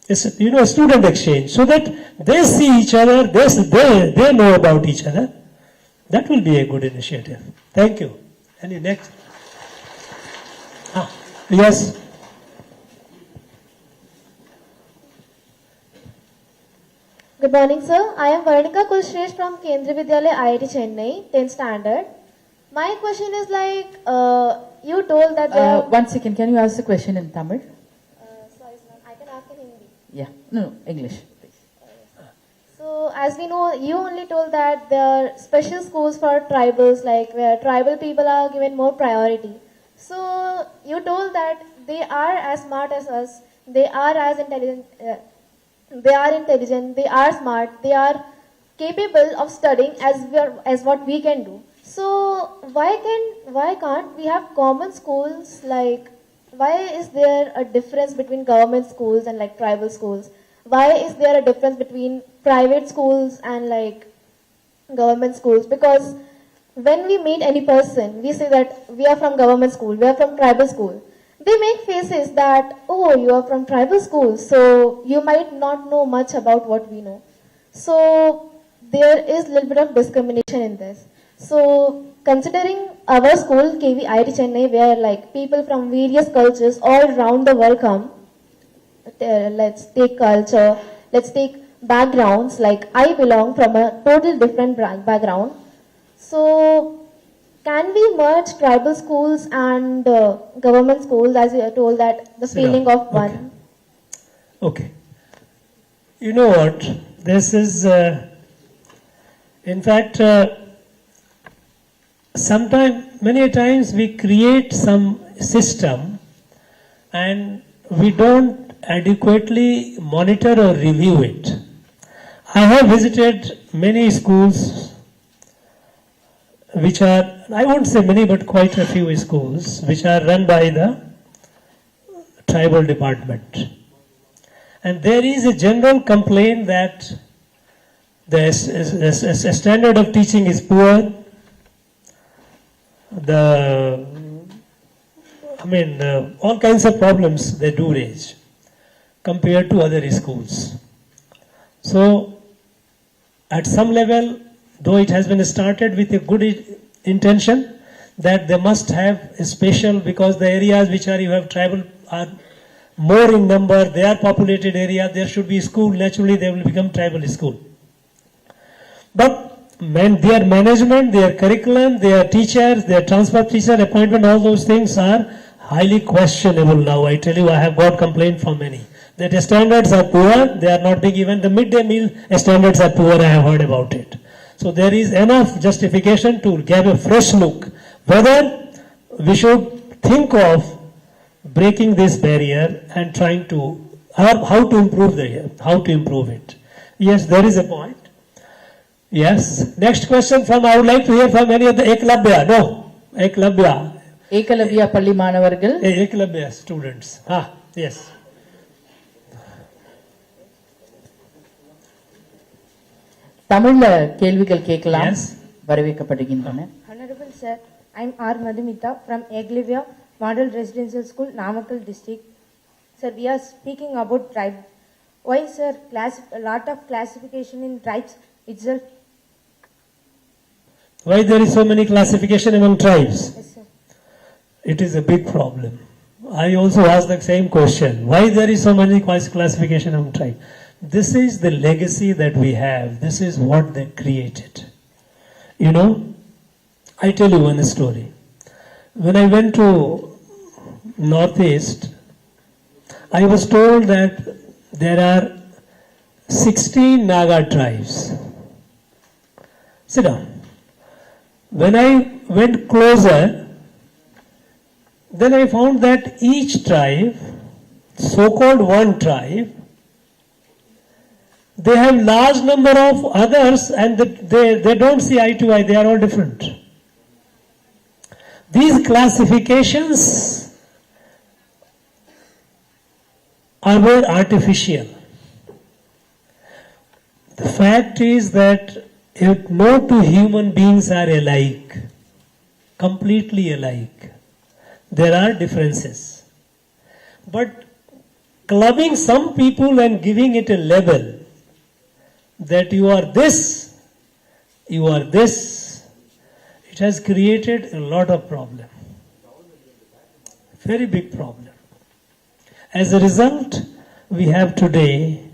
It's, a student exchange, so that they see each other, they know about each other. That will be a good initiative. Thank you. Any next? Yes. Good morning, sir. I am Varnika Kulshresh from Kendriya Vidyalaya IIT Chennai, 10th standard. My question is you told that 1 second, can you ask the question in Tamil? Sorry, sir, I can ask in Hindi. Yeah, no, English, please. So, as we know, you only told that there are special schools for tribals, where tribal people are given more priority. So, you told that they are as smart as us, they are as intelligent, they are smart, they are capable of studying as what we can do. So why can't we have common schools? Why is there a difference between government schools and tribal schools? Why is there a difference between private schools and government schools? Because when we meet any person, we say that we are from government school, we are from tribal school. They make faces that, oh, you are from tribal school, so you might not know much about what we know. So there is a little bit of discrimination in this. So considering our school, KV IIT Chennai, where people from various cultures all around the world come, let's take culture, let's take backgrounds, I belong from a total different background. So can we merge tribal schools and government schools, as you told that the feeling of one? Okay. You know what? This is, in fact, many times we create some system and we don't adequately monitor or review it. I have visited many schools which are, I won't say many, but quite a few schools which are run by the tribal department. And there is a general complaint that the standard of teaching is poor. All kinds of problems they do raise compared to other schools. So, at some level, though it has been started with a good intention, that they must have a special, because the areas which are you have tribal are more in number, they are populated area, there should be a school, naturally they will become tribal school. But their management, their curriculum, their teachers, their transfer teacher appointment, all those things are highly questionable now. I tell you, I have got complaint from many. That the standards are poor, they are not being given. The midday meal standards are poor, I have heard about it. So there is enough justification to give a fresh look whether we should think of breaking this barrier and trying to, how to improve it. Yes, there is a point. Yes. Next question I would like to hear from any of the Eklavya. No, Eklavya. Ekalavya Palli Manavargal. Eklavya students. Yes. தமிழ்ல கேள்விகள் கேட்கலாம். Yes. வரவேற்கப்படுகின்றன. Honorable Sir, I am R. Madhumita from Eklavya Model Residential School, Namakkal District. Sir, we are speaking about tribe. Why, sir, a lot of classification in tribes itself? Why there is so many classification among tribes? Yes, sir. It is a big problem. I also asked the same question. Why there is so many classification among tribes? This is the legacy that we have. This is what they created. You know, I tell you one story. When I went to Northeast, I was told that there are 16 Naga tribes. Sit down. When I went closer, then I found that each tribe, so-called one tribe, they have large number of others and they don't see eye to eye, they are all different. These classifications are very artificial. The fact is that no two human beings are alike, completely alike. There are differences. But clubbing some people and giving it a label that you are this, it has created a lot of problem. Very big problem. As a result, we have today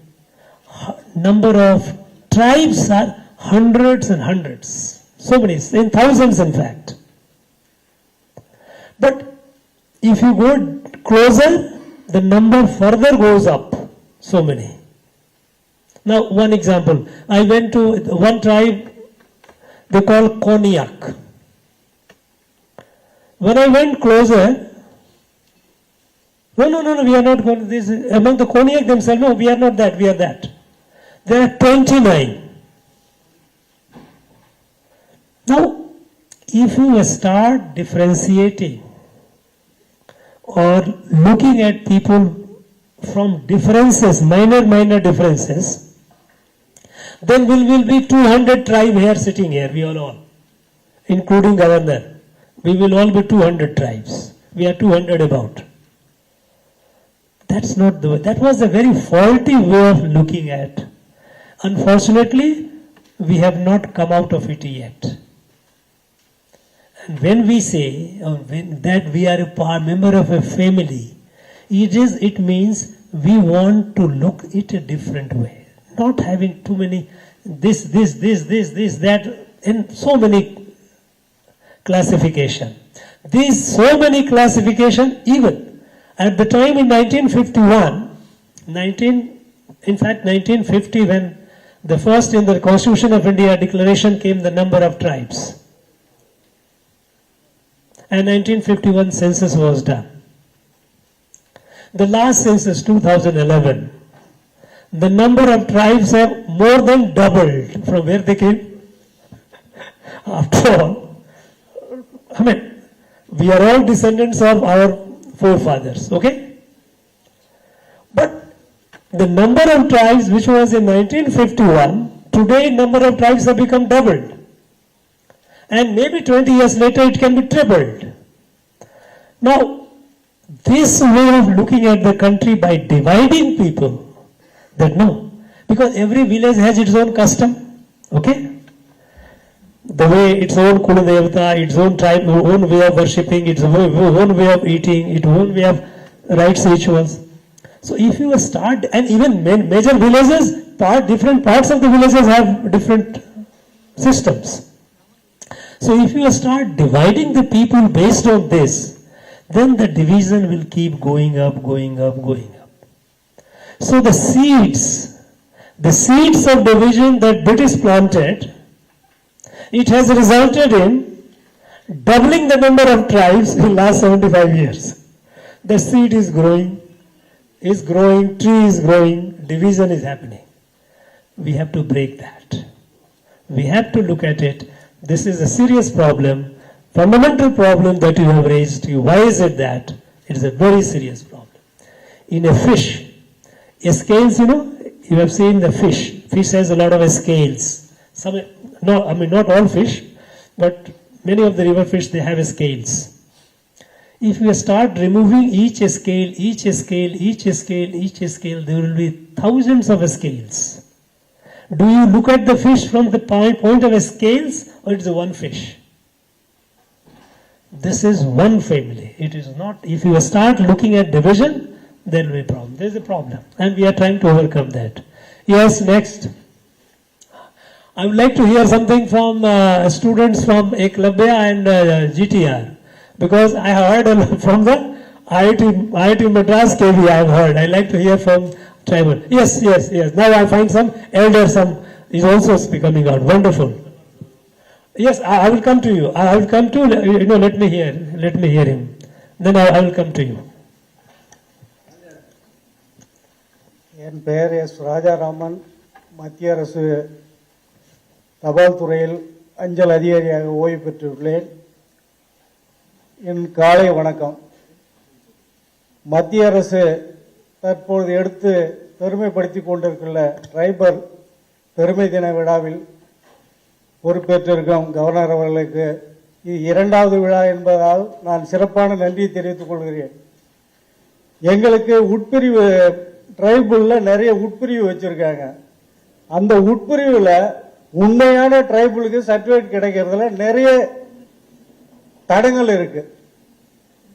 number of tribes are hundreds and hundreds. So many, in thousands in fact. But if you go closer, the number further goes up. So many. Now, one example. I went to one tribe, they call Cognac. When I went closer, no, we are not going to this. Among the Cognac themselves, no, we are not that, we are that. There are 29. Now, if you start differentiating or looking at people from differences, minor differences, then we will be 200 tribe here sitting here, we all, including governor. We will all be 200 tribes. We are 200 about. That's not the way. That was a very faulty way of looking at. Unfortunately, we have not come out of it yet. And when we say that we are a member of a family, it means we want to look it a different way. Not having too many this, that, and so many classification. These so many classification, even at the time in 1950, when the first in the Constitution of India declaration came the number of tribes. and 1951 census was done. The last census, 2011, the number of tribes have more than doubled from where they came. After all, I mean, we are all descendants of our forefathers, okay? But the number of tribes which was in 1951, today number of tribes have become doubled. And maybe 20 years later it can be tripled. Now, this way of looking at the country by dividing people, that no, because every village has its own custom, okay? The way its own Kuladevata, its own tribe, own way of worshipping, its own way of eating, its own way of rites, rituals. So if you start, and even major villages, different parts of the villages have different systems. So if you start dividing the people based on this, then the division will keep going up, going up, going up. So the seeds of division that British planted, it has resulted in doubling the number of tribes in the last 75 years. The seed is growing, tree is growing, division is happening. We have to break that. We have to look at it. This is a serious problem, fundamental problem that you have raised. Why is it that? It is a very serious problem. In a fish, scales, you have seen the fish. Fish has a lot of scales. Not all fish, but many of the river fish, they have scales. If you start removing each scale, there will be thousands of scales. Do you look at the fish from the point of scales, or it is one fish? This is one family. It is not. If you start looking at division, there will be a problem. There is a problem, and we are trying to overcome that. Yes, next. I would like to hear something from students from Eklavya and GTR, because I heard from the IIT Madras KV. I have heard. I like to hear from tribal. Yes. Now I find some elder, some is also coming out. Wonderful. Yes, I will come to you. I will come to, let me hear him. Then I will come to you. என் பெயர் S Rajaraman, மத்திய அரசு தபால் துறையில் அஞ்சல் அதிகாரியாக ஓய்வு பெற்றுள்ளேன். என் காலை வணக்கம். மத்திய அரசு தற்போது எடுத்து பெருமைப்படுத்திக் கொண்டிருக்கிற ட்ரைபல் பெருமை தின விழாவில் பொறுப்பேற்றிருக்கும் கவர்னர் அவர்களுக்கு இது இரண்டாவது விழா என்பதால் நான் சிறப்பான நன்றியை தெரிவித்துக் கொள்கிறேன். எங்களுக்கு உட்பிரிவு ட்ரைபிளில் நிறைய உட்பிரிவு வச்சிருக்காங்க. அந்த உட்பிரிவில் உண்மையான ட்ரைபிளுக்கு சர்டிஃபிகேட் கிடைக்கிறதுல நிறைய தடங்கள் இருக்கு.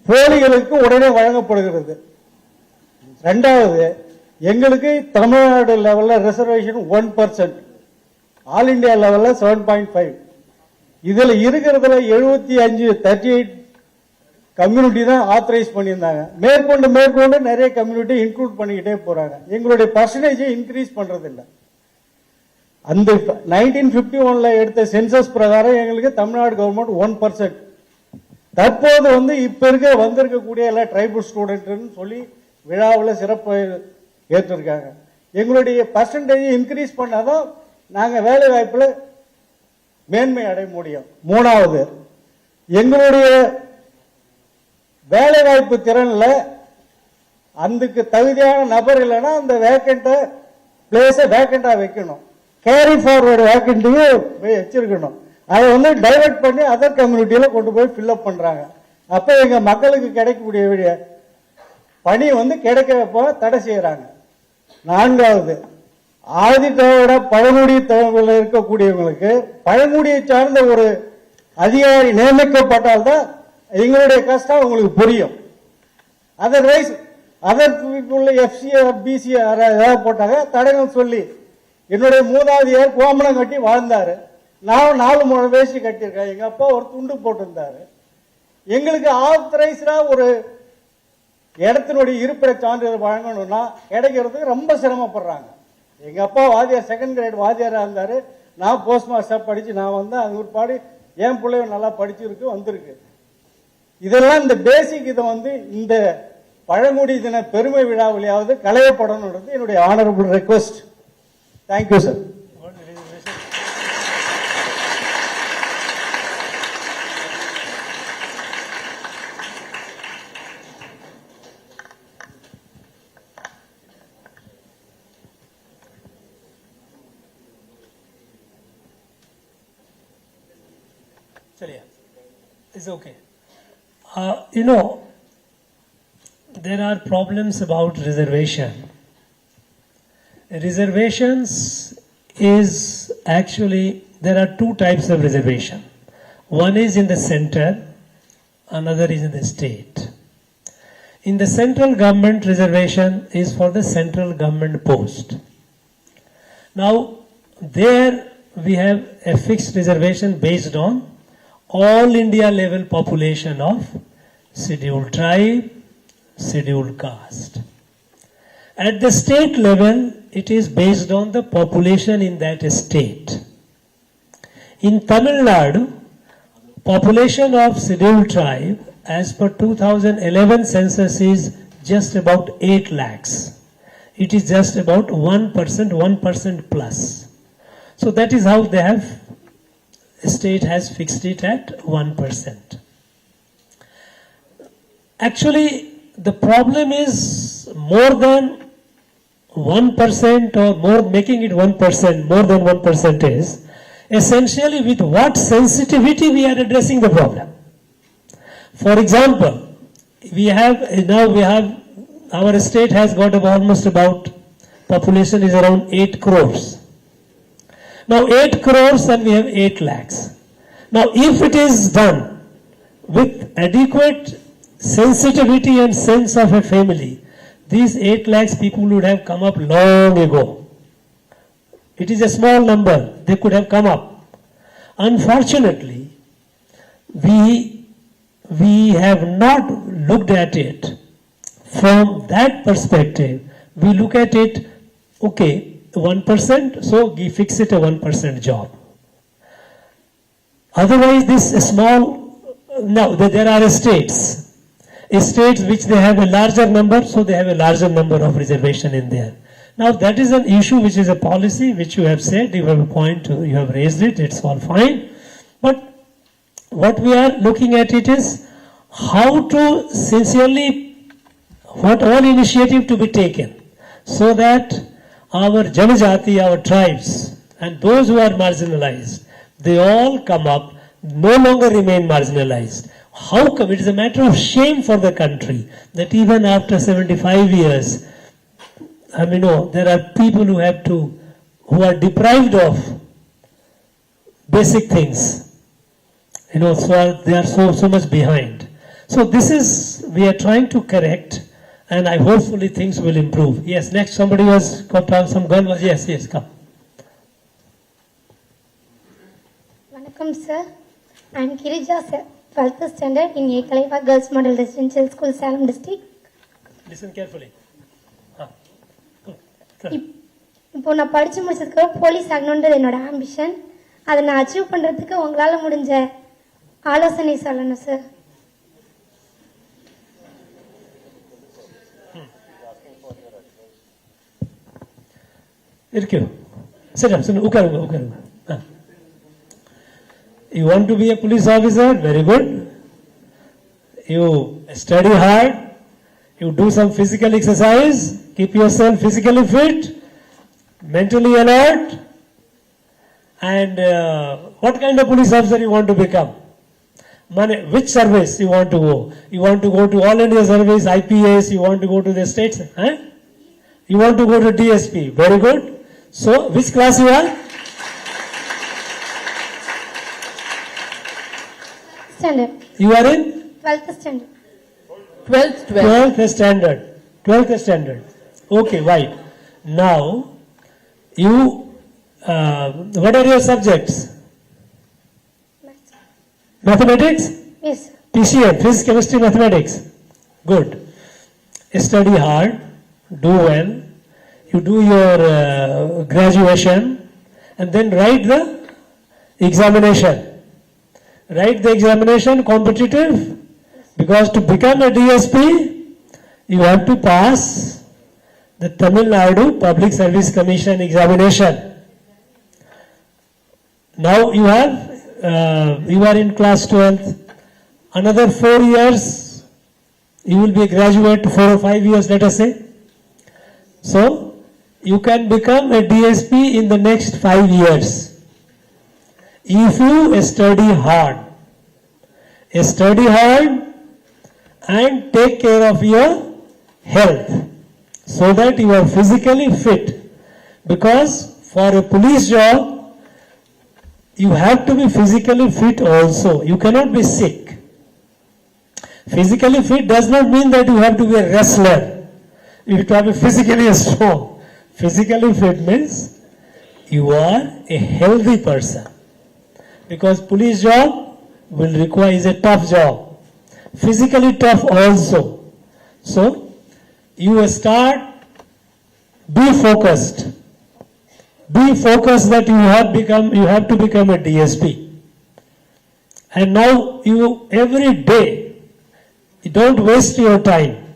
போலிகளுக்கு உடனே வழங்கப்படுகிறது. ரெண்டாவது, எங்களுக்கு தமிழ்நாடு லெவலில் ரிசர்வேஷன் 1%, ஆல் இண்டியா லெவலில் 7.5. இதுல இருக்கிறதுல 38 கம்யூனிட்டி தான் ஆத்தரைஸ் பண்ணியிருந்தாங்க. மேற்கொண்டு நிறைய கம்யூனிட்டி இன்க்ளூட் பண்ணிக்கிட்டே போறாங்க. எங்களுடைய பர்சன்டேஜை இன்க்ரீஸ் பண்றது இல்லை. அந்த 1951 எடுத்த சென்சஸ் பிரகாரம் எங்களுக்கு தமிழ்நாடு கவர்மெண்ட் 1%. தற்போது இப்ப வந்திருக்கக்கூடிய எல்லா ட்ரைபல் ஸ்டூடெண்ட் சொல்லி விழாவில் சிறப்பு ஏற்றிருக்காங்க. எங்களுடைய பர்சன்டேஜ் இன்க்ரீஸ் பண்ணாதான் நாங்க வேலை வாய்ப்புல மேன்மை அடைய முடியும். மூணாவது, எங்களுடைய வேலை வாய்ப்பு திறன்ல அதுக்கு தகுதியான நபர் இல்லைன்னா அந்த வேக்கண்ட பிளேஸ வேக்கண்டா வைக்கணும். கேரி ஃபார்வர்டு வேக்கண்டையும் வச்சிருக்கணும். அதை டைவர்ட் பண்ணி அதர் கம்யூனிட்டியில கொண்டு போய் ஃபில்அப் பண்றாங்க. அப்ப எங்க மக்களுக்கு கிடைக்கக்கூடிய பணி கிடைக்கிறப்ப தடை செய்யறாங்க. நான்காவது, ஆதி திராவிட பழங்குடி தமிழில் இருக்கக்கூடியவங்களுக்கு பழங்குடியை சார்ந்த ஒரு அதிகாரி நியமிக்கப்பட்டால்தான் எங்களுடைய கஷ்டம் உங்களுக்கு புரியும். அதர்வைஸ் அதற்குள்ள எஃப்சி பிசி ஏதாவது போட்டாங்க தடங்கள் சொல்லி. என்னுடைய மூணாவது ஏர் கோமணம் கட்டி வாழ்ந்தாரு. நான் 4 முழ வேஷ்டி கட்டியிருக்கேன். எங்க அப்பா ஒரு துண்டு போட்டிருந்தாரு. எங்களுக்கு ஆத்தரைஸ்டா ஒரு இடத்தினுடைய இருப்பிட சான்றிதழ் வழங்கணும்னா கிடைக்கிறதுக்கு ரொம்ப சிரமப்படுறாங்க. எங்க அப்பா வாத்தியார், 2nd கிரேட் வாத்தியாரா இருந்தாரு. நான் போஸ்ட் மாஸ்டர் படிச்சு நான் வந்தேன். அது ஒரு பாடி என் பிள்ளைய நல்லா படிச்சிருக்கு வந்திருக்கு. இதெல்லாம் இந்த பேசிக் இதை வந்து இந்த பழங்குடி தின பெருமை விழாவிலாவது களையப்படணுன்றது என்னுடைய honourable request. Thank you sir. It's okay. There are problems about reservation. Reservations is actually, there are two types of reservation. One is in the center, another is in the state. In the central government, reservation is for the central government post. Now, there we have a fixed reservation based on all India level population of scheduled tribe, scheduled caste. At the state level, it is based on the population in that state. In Tamil Nadu, population of scheduled tribe as per 2011 census is just about 8 lakhs. It is just about 1% plus. So that is how they have, state has fixed it at 1%. Actually, the problem is more than 1% or more, making it 1%, more than 1% is essentially with what sensitivity we are addressing the problem. For example, our state has got almost about, population is around 8 crores. Now 8 crores and we have 8 lakhs. Now if it is done with adequate sensitivity and sense of a family, these 8 lakhs people would have come up long ago. It is a small number, they could have come up. Unfortunately, we have not looked at it from that perspective. We look at it, okay, 1%, so we fix it a 1% job. Otherwise, this small, now there are states which they have a larger number, so they have a larger number of reservation in there. Now that is an issue which is a policy which you have said, you have a point, you have raised it, it's all fine. But what we are looking at it is how to sincerely, what all initiative to be taken so that our Janajati, our tribes, and those who are marginalized, they all come up, no longer remain marginalized. How come? It is a matter of shame for the country that even after 75 years, there are people who are deprived of basic things. So they are so much behind. So this is, we are trying to correct, and I hopefully things will improve. Yes, next somebody was got some gun. Yes, come. Welcome, sir. I am Kirija, sir. 12th standard in Ekalaiva Girls Model Residential School, Salem district. Listen carefully. இப்போ நான் படிச்சு முடிச்சதுக்கு police ஆகணும்ன்றது என்னோட ambition. அதை நான் achieve பண்றதுக்கு உங்களால முடிஞ்ச ஆலோசனை சொல்லணும் sir. You want to be a police officer? Very good. You study hard. You do some physical exercise. Keep yourself physically fit, mentally alert. And what kind of police officer you want to become? Which service you want to go? You want to go to All India Service, IPS, you want to go to the states? You want to go to DSP. Very good. So, which class you are? Standard. You are in? 12th standard. 12th standard. 12th standard. Okay, right. Now, you, what are your subjects? Mathematics? Yes. PCM, physics, chemistry, mathematics. Good. Study hard, do well. You do your graduation and then write the examination. Write the examination, competitive, Because to become a DSP, you have to pass the Tamil Nadu Public Service Commission examination. Now you are in class 12th. Another 4 years, you will be a graduate, 4 or 5 years, let us say. So, you can become a DSP in the next 5 years. If you study hard. Study hard and take care of your health so that you are physically fit. Because for a police job, you have to be physically fit also. You cannot be sick. Physically fit does not mean that you have to be a wrestler. You have to be physically strong. Physically fit means you are a healthy person. Because police job will require is a tough job. Physically tough also. So, you start, be focused. Be focused that you have to become a DSP. And now you, every day, you don't waste your time.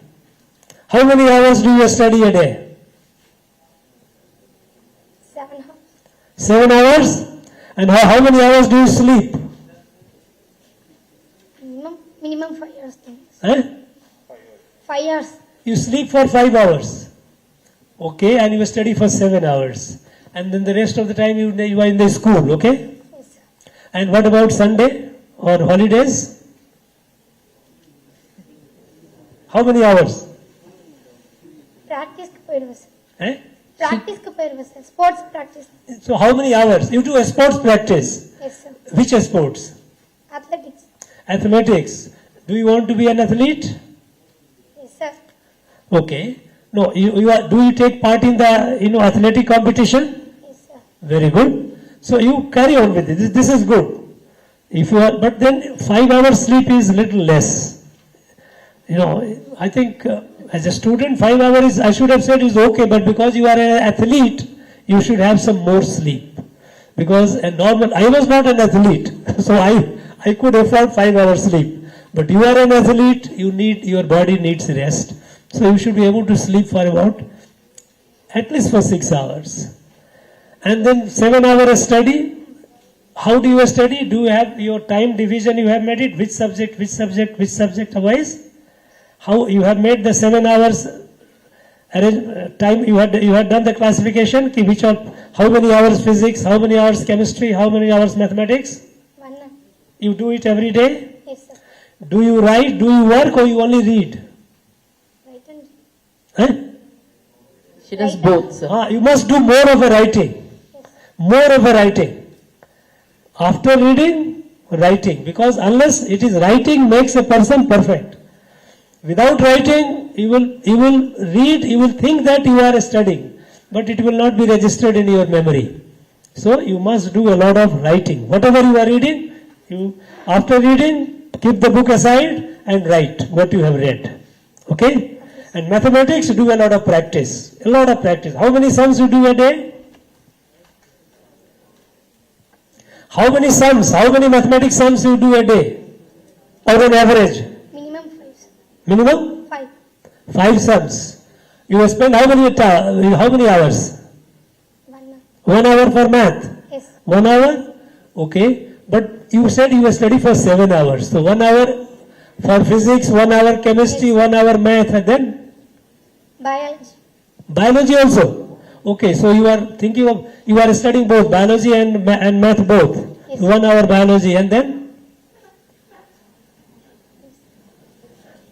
How many hours do you study a day? 7 hours. 7 hours? And how many hours do you sleep? Minimum 5 hours. Eh? 5 hours. You sleep for 5 hours. Okay, and you study for 7 hours. And then the rest of the time you are in the school, okay? Yes, sir. And what about Sunday or holidays? How many hours? Practice ku poiduva sir. Eh? Practice ku poiduva sir. Sports practice. So how many hours? You do a sports practice. Yes, sir. Which sports? Athletics. Athletics. Do you want to be an athlete? Yes, sir. Okay. No, do you take part in the athletic competition? Yes, sir. Very good. So you carry on with it. This is good. If you are, but then 5 hours sleep is little less. I think as a student 5 hours I should have said is okay, but because you are an athlete, you should have some more sleep. Because I was not an athlete, so I could afford 5 hours sleep. But you are an athlete, your body needs rest. So you should be able to sleep for about, at least for 6 hours. And then 7 hours study. How do you study? Do you have your time division, you have made it? Which subject, otherwise? How you have made the 7 hours time, you had done the classification, how many hours physics, how many hours chemistry, how many hours mathematics? 1 hour. You do it every day? Yes, sir. Do you write, do you work, or you only read? Right and Eh? She does both, sir. You must do more of a writing. More of a writing. After reading, writing. Because unless it is writing makes a person perfect. Without writing, you will read, you will think that you are studying, but it will not be registered in your memory. So you must do a lot of writing. Whatever you are reading, after reading, keep the book aside and write what you have read. Okay? And mathematics, do a lot of practice. A lot of practice. How many sums you do a day? How many sums, how many mathematics sums you do a day? Or on average? Minimum 5. Sir. Minimum? 5. 5 sums. You spend how many hours? 1 hour. 1 hour for math? Yes. 1 hour? Okay. But you said you study for 7 hours. So 1 hour for physics, 1 hour chemistry, 1 hour math, and then? Biology. Biology also? Okay, so you are studying both biology and math both. Yes. 1 hour biology, and then?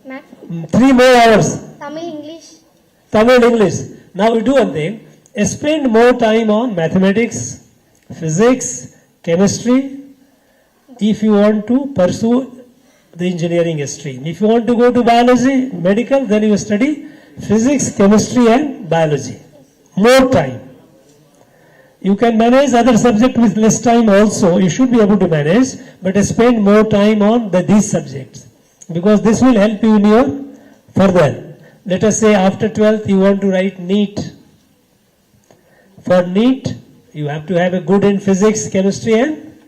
Math. 3 more hours. Tamil English. Tamil English. Now you do one thing. Spend more time on mathematics, physics, chemistry, if you want to pursue the engineering stream. If you want to go to biology, medical, then you study physics, chemistry and biology. More time. You can manage other subjects with less time also. You should be able to manage, but spend more time on these subjects. Because this will help you in your further. Let us say after 12th you want to write NEET. For NEET, you have to have a good in physics, chemistry and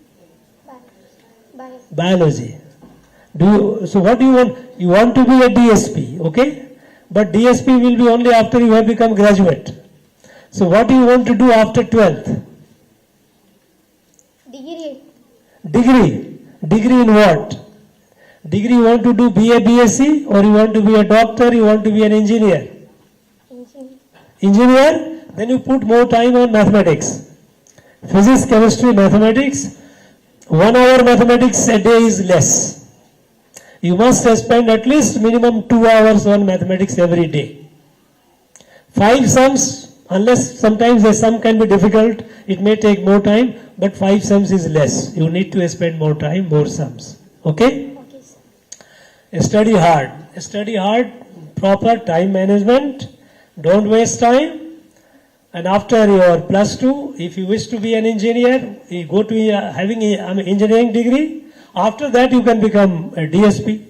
biology. So what do you want? You want to be a DSP, okay? But DSP will be only after you have become graduate. So what do you want to do after 12th? Degree. Degree. Degree in what? Degree you want to do BA, BSc, or you want to be a doctor, you want to be an engineer? Engineer? Then you put more time on mathematics. Physics, chemistry, mathematics. 1 hour mathematics a day is less. You must spend at least minimum 2 hours on mathematics every day. 5 sums, unless sometimes a sum can be difficult, it may take more time, but 5 sums is less. You need to spend more time, more sums. Okay? Okay, sir. Study hard. Study hard, proper time management. Don't waste time. And after your plus 2, if you wish to be an engineer, you go to having an engineering degree. After that, you can become a DSP.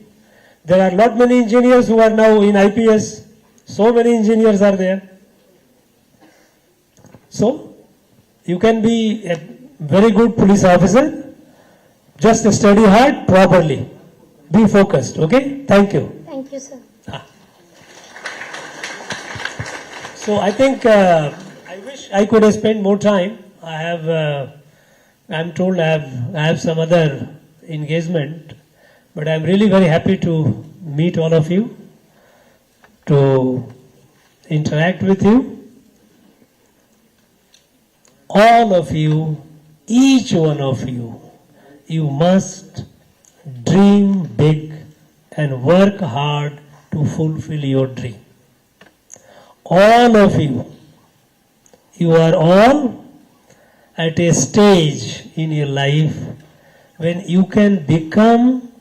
There are lot many engineers who are now in IPS. So many engineers are there. So, you can be a very good police officer. Just study hard properly. Be focused. Okay? Thank you. Thank you, sir. So I think I wish I could have spent more time. I'm told I have some other engagement, but I'm really very happy to meet all of you, to interact with you. All of you, each one of you, you must dream big and work hard to fulfill your dream. All of you, you are all at a stage in your life when you can become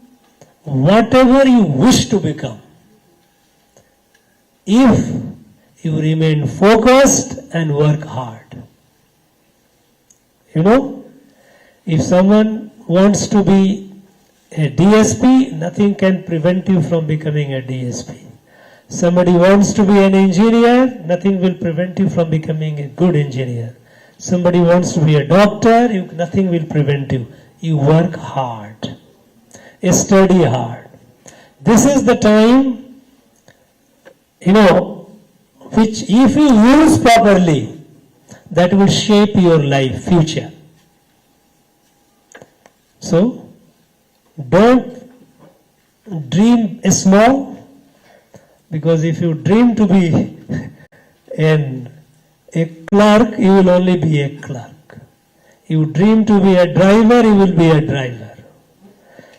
whatever you wish to become, if you remain focused and work hard. You know, if someone wants to be a DSP, nothing can prevent you from becoming a DSP. Somebody wants to be an engineer, nothing will prevent you from becoming a good engineer. Somebody wants to be a doctor, nothing will prevent you. You work hard. Study hard. This is the time, which if you use properly, that will shape your life, future. So, don't dream small, because if you dream to be a clerk, you will only be a clerk. You dream to be a driver, you will be a driver.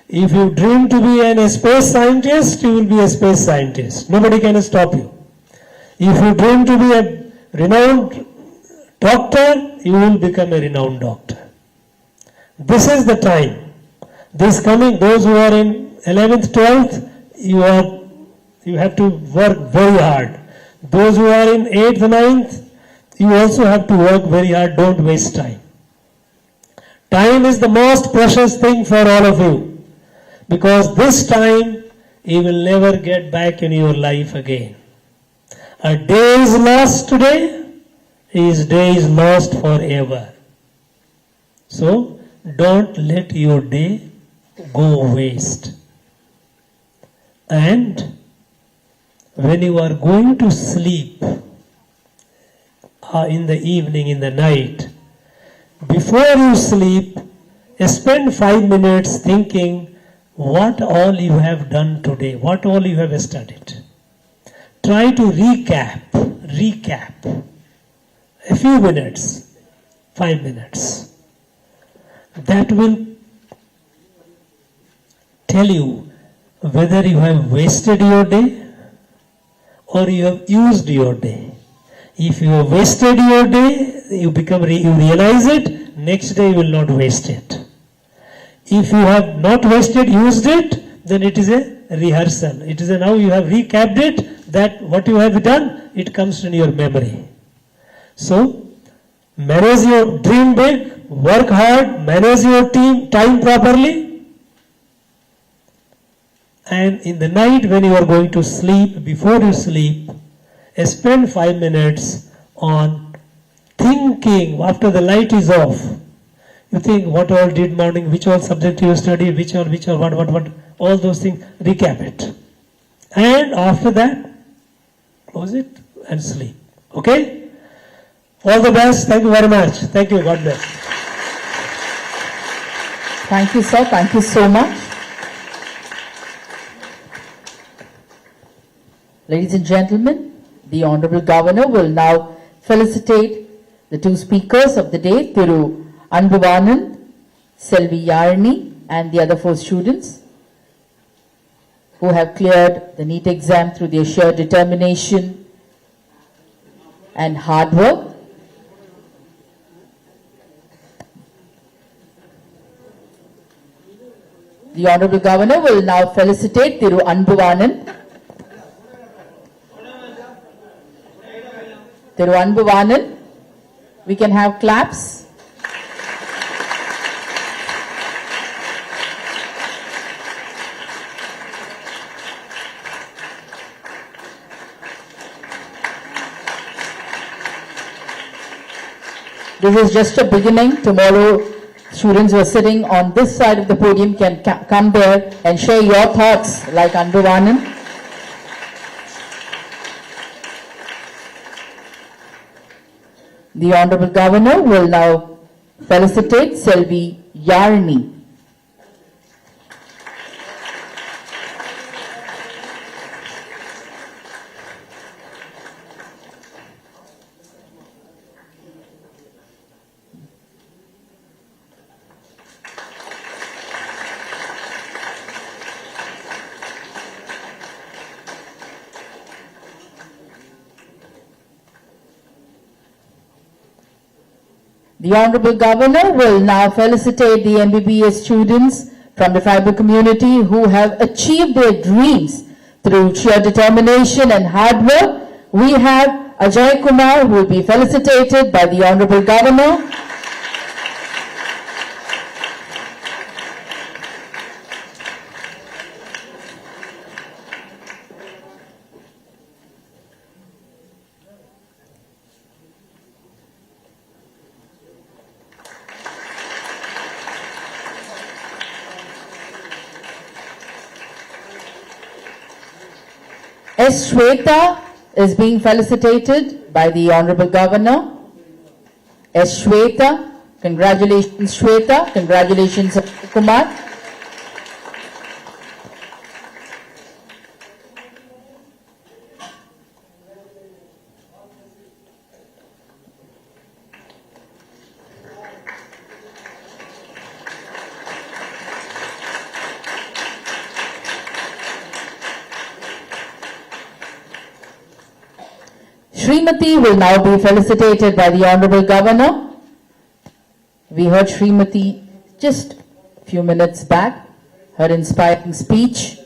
If you dream to be a space scientist, you will be a space scientist. Nobody can stop you. If you dream to be a renowned doctor, you will become a renowned doctor. This is the time. This coming, those who are in 11th, 12th, you have to work very hard. Those who are in 8th, 9th, you also have to work very hard. Don't waste time. Time is the most precious thing for all of you, because this time you will never get back in your life again. A day is lost today, his day is lost forever. So don't let your day go waste. And when you are going to sleep in the evening, in the night, before you sleep, spend 5 minutes thinking what all you have done today, what all you have studied. Try to recap a few minutes, 5 minutes. That will tell you whether you have wasted your day or you have used your day. If you have wasted your day, you realize it, next day you will not waste it. If you have not wasted, used it, then it is a rehearsal. It is now you have recapped it, that what you have done, it comes in your memory. So, manage your dream big, work hard, manage your time properly. And in the night when you are going to sleep, before you sleep, spend 5 minutes on thinking after the light is off. You think what all did morning, which all subject you studied, which all, what all those things, recap it. And after that, close it and sleep. Okay? All the best. Thank you very much. Thank you. God bless. Thank you, sir. Thank you so much. Ladies and gentlemen, the Honorable Governor will now felicitate the two speakers of the day, Thiru Anbuvanand, Selvi Yarni, and the other 4 students who have cleared the NEET exam through their sheer determination and hard work. The Honorable Governor will now felicitate Thiru Anbuvanand. Thiru Anbuvanand, we can have claps. This is just a beginning. Tomorrow, students who are sitting on this side of the podium can come there and share your thoughts like Anbuvanand. The Honorable Governor will now felicitate Selvi Yarni. The Honorable Governor will now felicitate the MBBS students from the tribal community who have achieved their dreams through sheer determination and hard work. We have Ajay Kumar, who will be felicitated by the Honorable Governor. S. Shweta is being felicitated by the Honorable Governor. S. Shweta, congratulations Shweta, congratulations Kumar. Srimati will now be felicitated by the Honorable Governor. We heard Srimati just a few minutes back, her inspiring speech.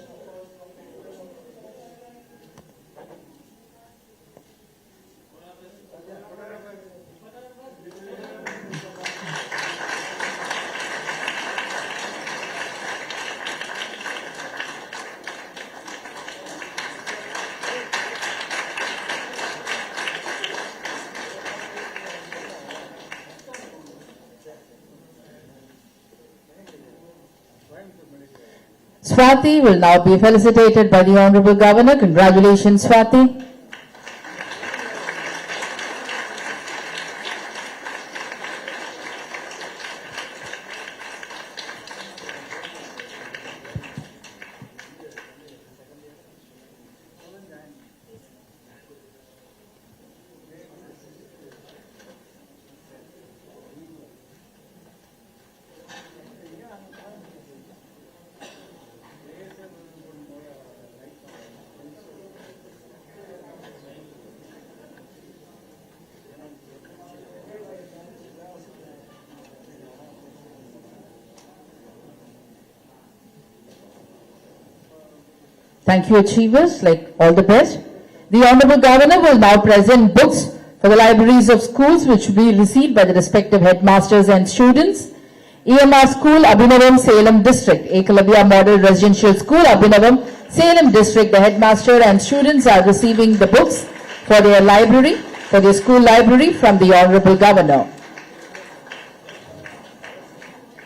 Swati will now be felicitated by the Honorable Governor. Congratulations, Swati. Thank you, achievers, like all the best. The Honorable Governor will now present books for the libraries of schools which will be received by the respective headmasters and students. EMR School, Abhinavam, Salem District. Ekalavya Model Residential School, Abhinavam, Salem District. The headmaster and students are receiving the books for their library, for their school library from the Honorable Governor.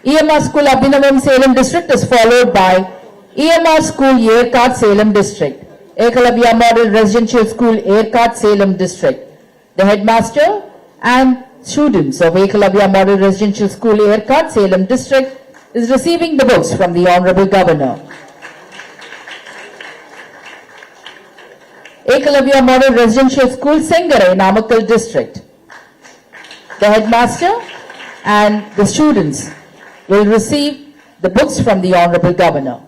EMR School, Abhinavam, Salem District is followed by EMR School, Yerkat, Salem District. Ekalabya Model Residential School, Yerkat, Salem District. The headmaster and students of Ekalabya Model Residential School, Yerkat, Salem District is receiving the books from the Honorable Governor. Ekalabya Model Residential School, Sengarai, Namakkal District. The headmaster and the students will receive the books from the Honorable Governor.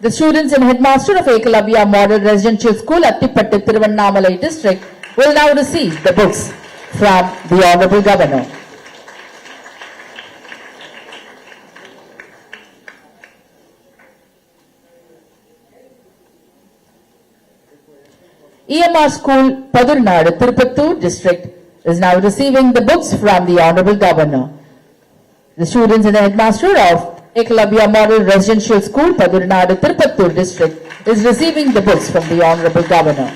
The students and headmaster of Ekalabya Model Residential School, Attipattu, Thiruvannamalai District will now receive the books from the Honorable Governor. EMR School, Padurnadu, Tirupattur District is now receiving the books from the Honorable Governor. The students and the headmaster of Ekalabya Model Residential School, Padurnadu, Tirupattur District is receiving the books from the Honorable Governor.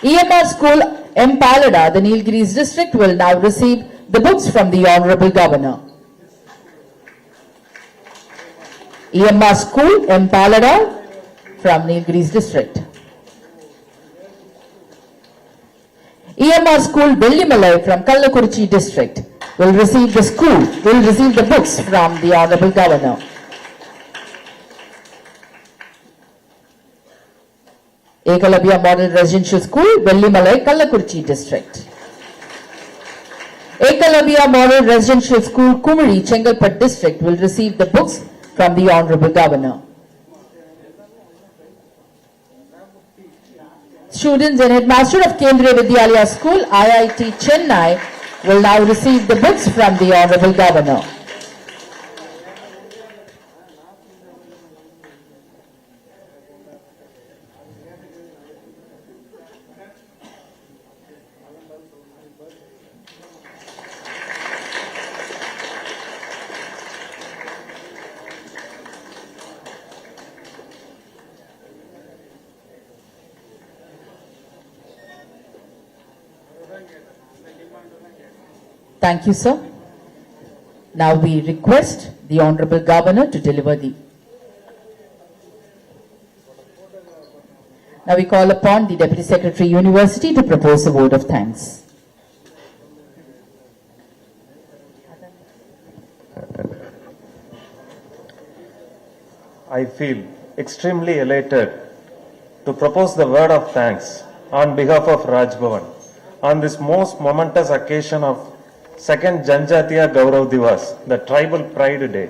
EMR School, Empalada, the Nilgiris District will now receive the books from the Honorable Governor. EMR School, Empalada from Nilgiris District. EMR School, Vellimalai from Kallakurichi District will receive the books from the Honorable Governor. Ekalabya Model Residential School, Vellimalai, Kallakurichi District. Ekalabya Model Residential School, Kumari, Chengalpattu District will receive the books from the Honorable Governor. Students and headmaster of Kendriya Vidyalaya School, IIT Chennai will now receive the books from the Honorable Governor. Thank you, sir. Now we request the Honorable Governor to deliver the... Now we call upon the Deputy Secretary University to propose a vote of thanks. I feel extremely elated to propose the word of thanks on behalf of Raj Bhavan on this most momentous occasion of Second Janjatiya Gaurav Divas, the Tribal Pride Day.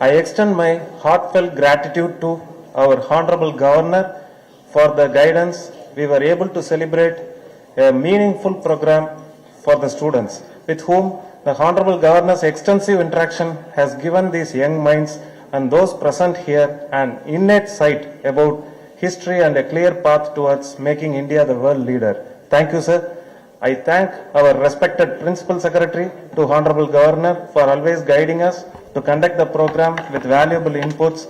I extend my heartfelt gratitude to our Honorable Governor for the guidance. We were able to celebrate a meaningful program for the students, with whom the Honorable Governor's extensive interaction has given these young minds and those present here an innate sight about history and a clear path towards making India the world leader. Thank you, sir. I thank our respected Principal Secretary to Honorable Governor for always guiding us to conduct the program with valuable inputs.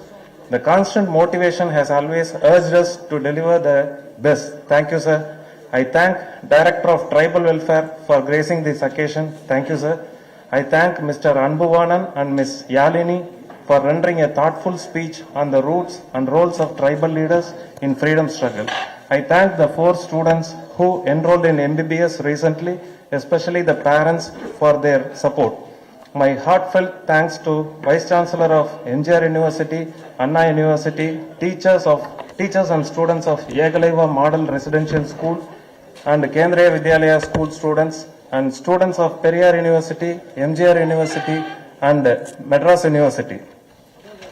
The constant motivation has always urged us to deliver the best. Thank you, sir. I thank Director of Tribal Welfare for gracing this occasion. Thank you, sir. I thank Mr. Anbuvanan and Ms. Yalini for rendering a thoughtful speech on the roots and roles of tribal leaders in freedom struggle. I thank the 4 students who enrolled in MBBS recently, especially the parents for their support. My heartfelt thanks to Vice Chancellor of MGR University, Anna University, teachers and students of Ekalabya Model Residential School and Kendriya Vidyalaya School students and students of Periyar University, MGR University and Madras University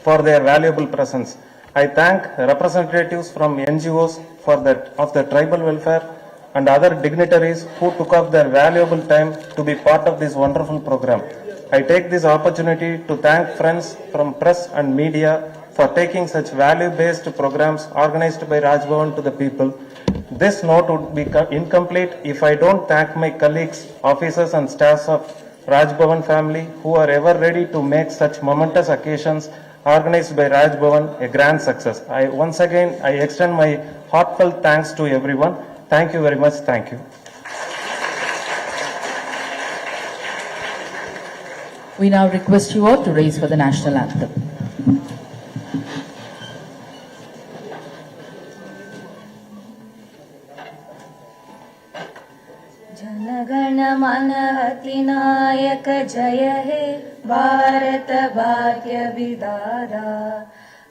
for their valuable presence. I thank representatives from NGOs of the tribal welfare and other dignitaries who took up their valuable time to be part of this wonderful program. I take this opportunity to thank friends from press and media for taking such value-based programs organized by Raj Bhavan to the people. This note would be incomplete if I don't thank my colleagues, officers and staffs of Raj Bhavan family who are ever ready to make such momentous occasions organized by Raj Bhavan a grand success. Once again, I extend my heartfelt thanks to everyone. Thank you very much. Thank you. We now request you all to raise for the national anthem. जनगण मन अधिनायक जय हे भारत भाग्य विधाता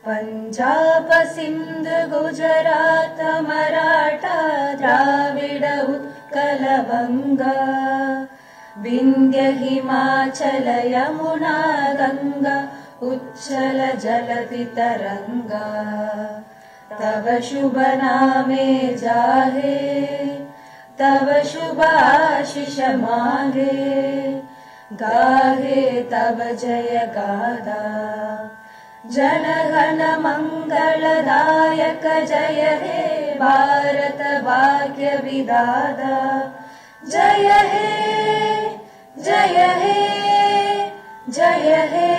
पंजाब सिंध गुजरात मराठा द्राविड उत्कल बंगा विंध्य हिमाचल यमुना गंगा उच्चल जलधि तरंगा तव शुभ नामे जाहे तव शुभ आशीष मांगे गाहे तव जय गादा जनगण मंगलदायक जय हे भारत भाग्य विधाता जय हे जय हे जय हे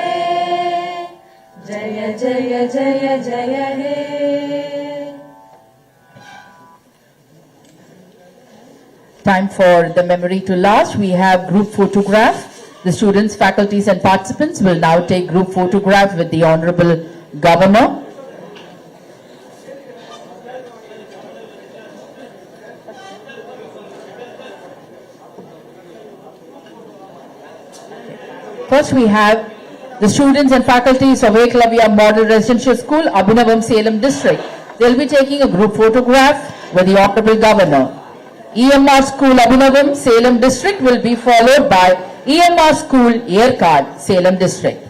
जय जय जय जय हे. Time for the memory to last. We have group photograph. The students, faculties and participants will now take group photograph with the Honorable Governor. First we have the students and faculties of Eklavya Model Residential School, Abhinavam, Salem District. They will be taking a group photograph with the Honorable Governor. EMR School, Abhinavam, Salem District will be followed by EMR School, Yerkad, Salem District.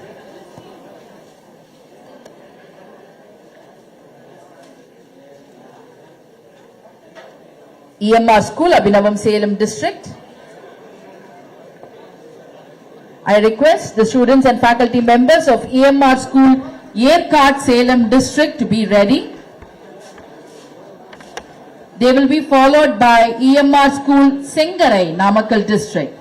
EMR School, Abhinavam, Salem District. I request the students and faculty members of EMR School, Yerkad, Salem District to be ready. They will be followed by EMR School, Sengarai, Namakkal District.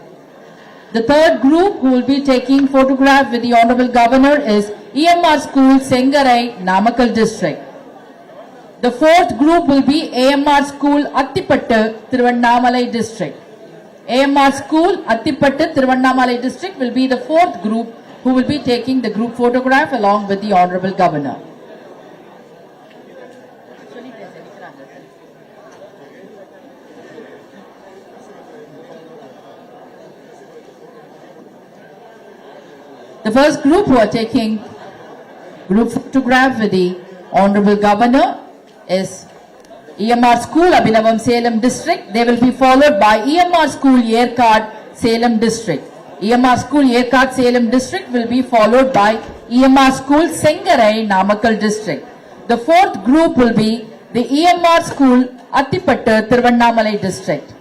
The third group who will be taking photograph with the Honorable Governor is EMR School, Sengarai, Namakkal District. The fourth group will be AMR School, Attipattu, Thiruvannamalai District. AMR School, Attipattu, Thiruvannamalai District will be the fourth group who will be taking the group photograph along with the Honorable Governor. The first group who are taking group photograph with the Honorable Governor is EMR School, Abhinavam, Salem District. They will be followed by EMR School, Yerkad, Salem District. EMR School, Yerkad, Salem District will be followed by EMR School, Sengarai, Namakkal District. The fourth group will be the EMR School, Attipattu, Thiruvannamalai District.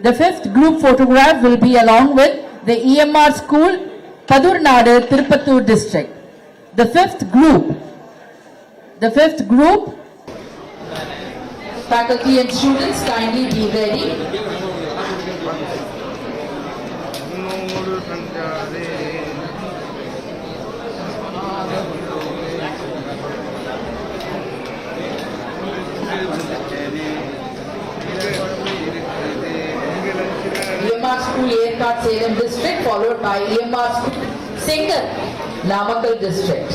The fifth group photograph will be along with the EMR School, Padurnadu, Tirupattur District. The fifth group, faculty and students, kindly be ready. EMR School, Yerkad, Salem District, followed by EMR School, Sengar, Namakkal District.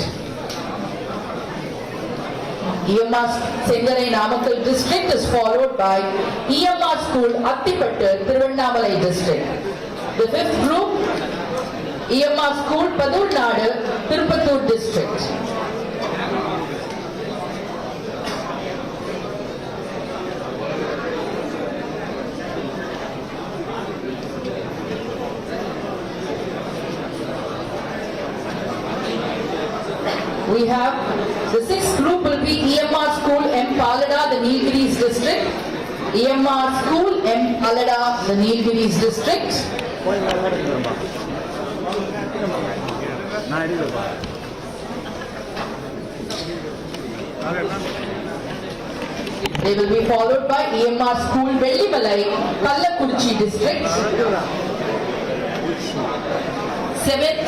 EMR Sengarai, Namakkal District is followed by EMR School, Attipattu, Thiruvannamalai District. The fifth group, EMR School, Padurnadu, Tirupattur District. We have the sixth group will be EMR School, M. Palada, the Nilgiris District. EMR School, M. Palada, the Nilgiris District. They will be followed by EMR School, Vellimalai, Kallakurchi District. Seventh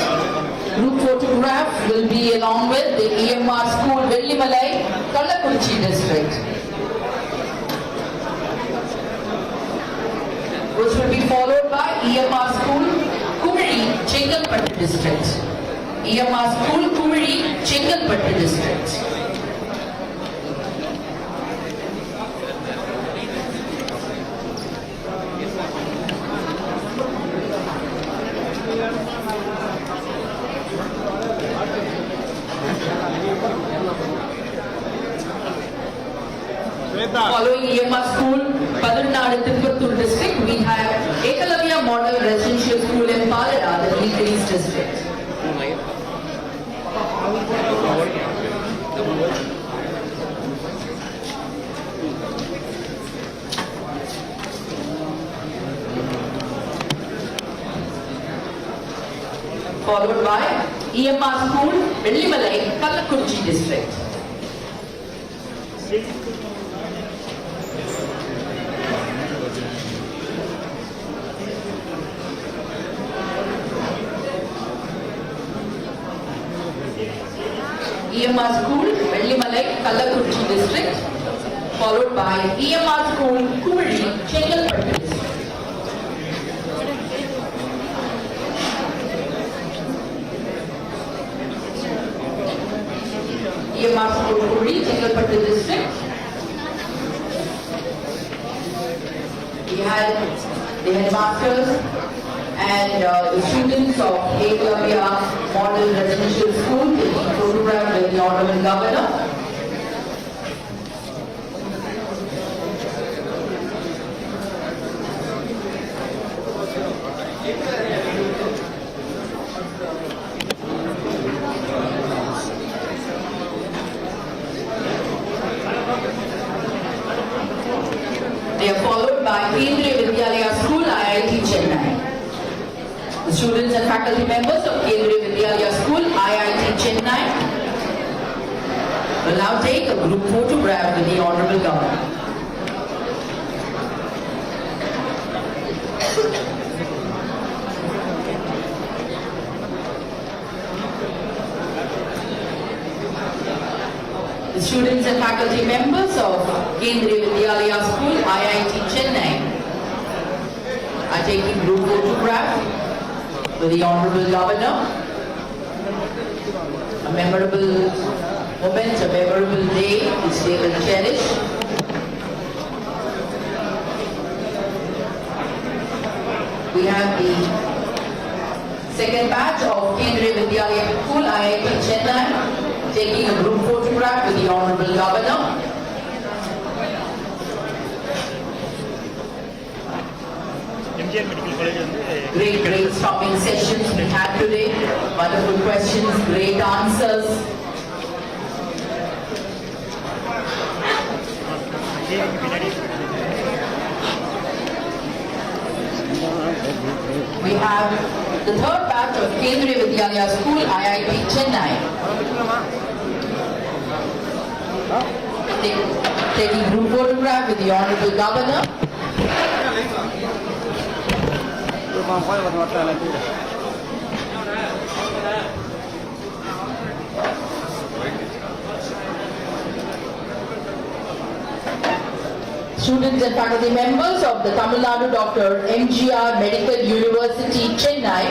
group photograph will be along with the EMR School, Vellimalai, Kallakurchi District. Which will be followed by EMR School, Kumari, Chengalpattu district. EMR School, Kumari, Chengalpattu district. Following EMR School, Tamil Nadu district, we have Ekalavya Model Residential School in Palada, the East district. Followed by EMR School, Vellimalai, Kallakurchi district. EMR School, Vellimalai, Kallakurchi district, followed by EMR School, Kumari, Chengalpattu district. EMR School, Kumari, Chengalpattu district. We had the headmasters and the students of Ekalavya Model Residential School taking photograph with the Honorable Governor. They are followed by Kendriya Vidyalaya School, IIT Chennai. The students and faculty members of Kendriya Vidyalaya School, IIT Chennai will now take a group photograph with the Honorable Governor. The students and faculty members of Kendriya Vidyalaya School, IIT Chennai are taking group photograph with the Honorable Governor. A memorable moment, a memorable day which they will cherish. We have the second batch of Kendriya Vidyalaya School, IIT Chennai, taking a group photograph with the Honorable Governor. Great brainstorming sessions we had today. Wonderful questions, great answers. We have the third batch of Kendriya Vidyalaya School, IIT Chennai. Taking group photograph with the Honorable Governor. Students and faculty members of the Tamil Nadu Dr. MGR Medical University, Chennai.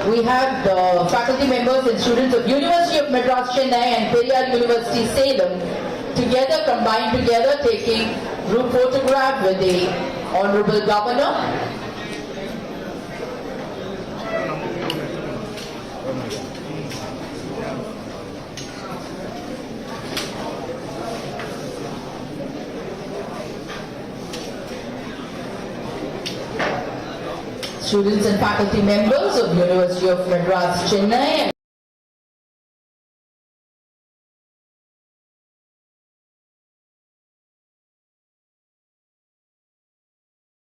We have the faculty members and students of University of Madras, Chennai and Periyar University, Salem together, combined together, taking group photograph with the Honorable Governor. Students and faculty members of University of Madras, Chennai and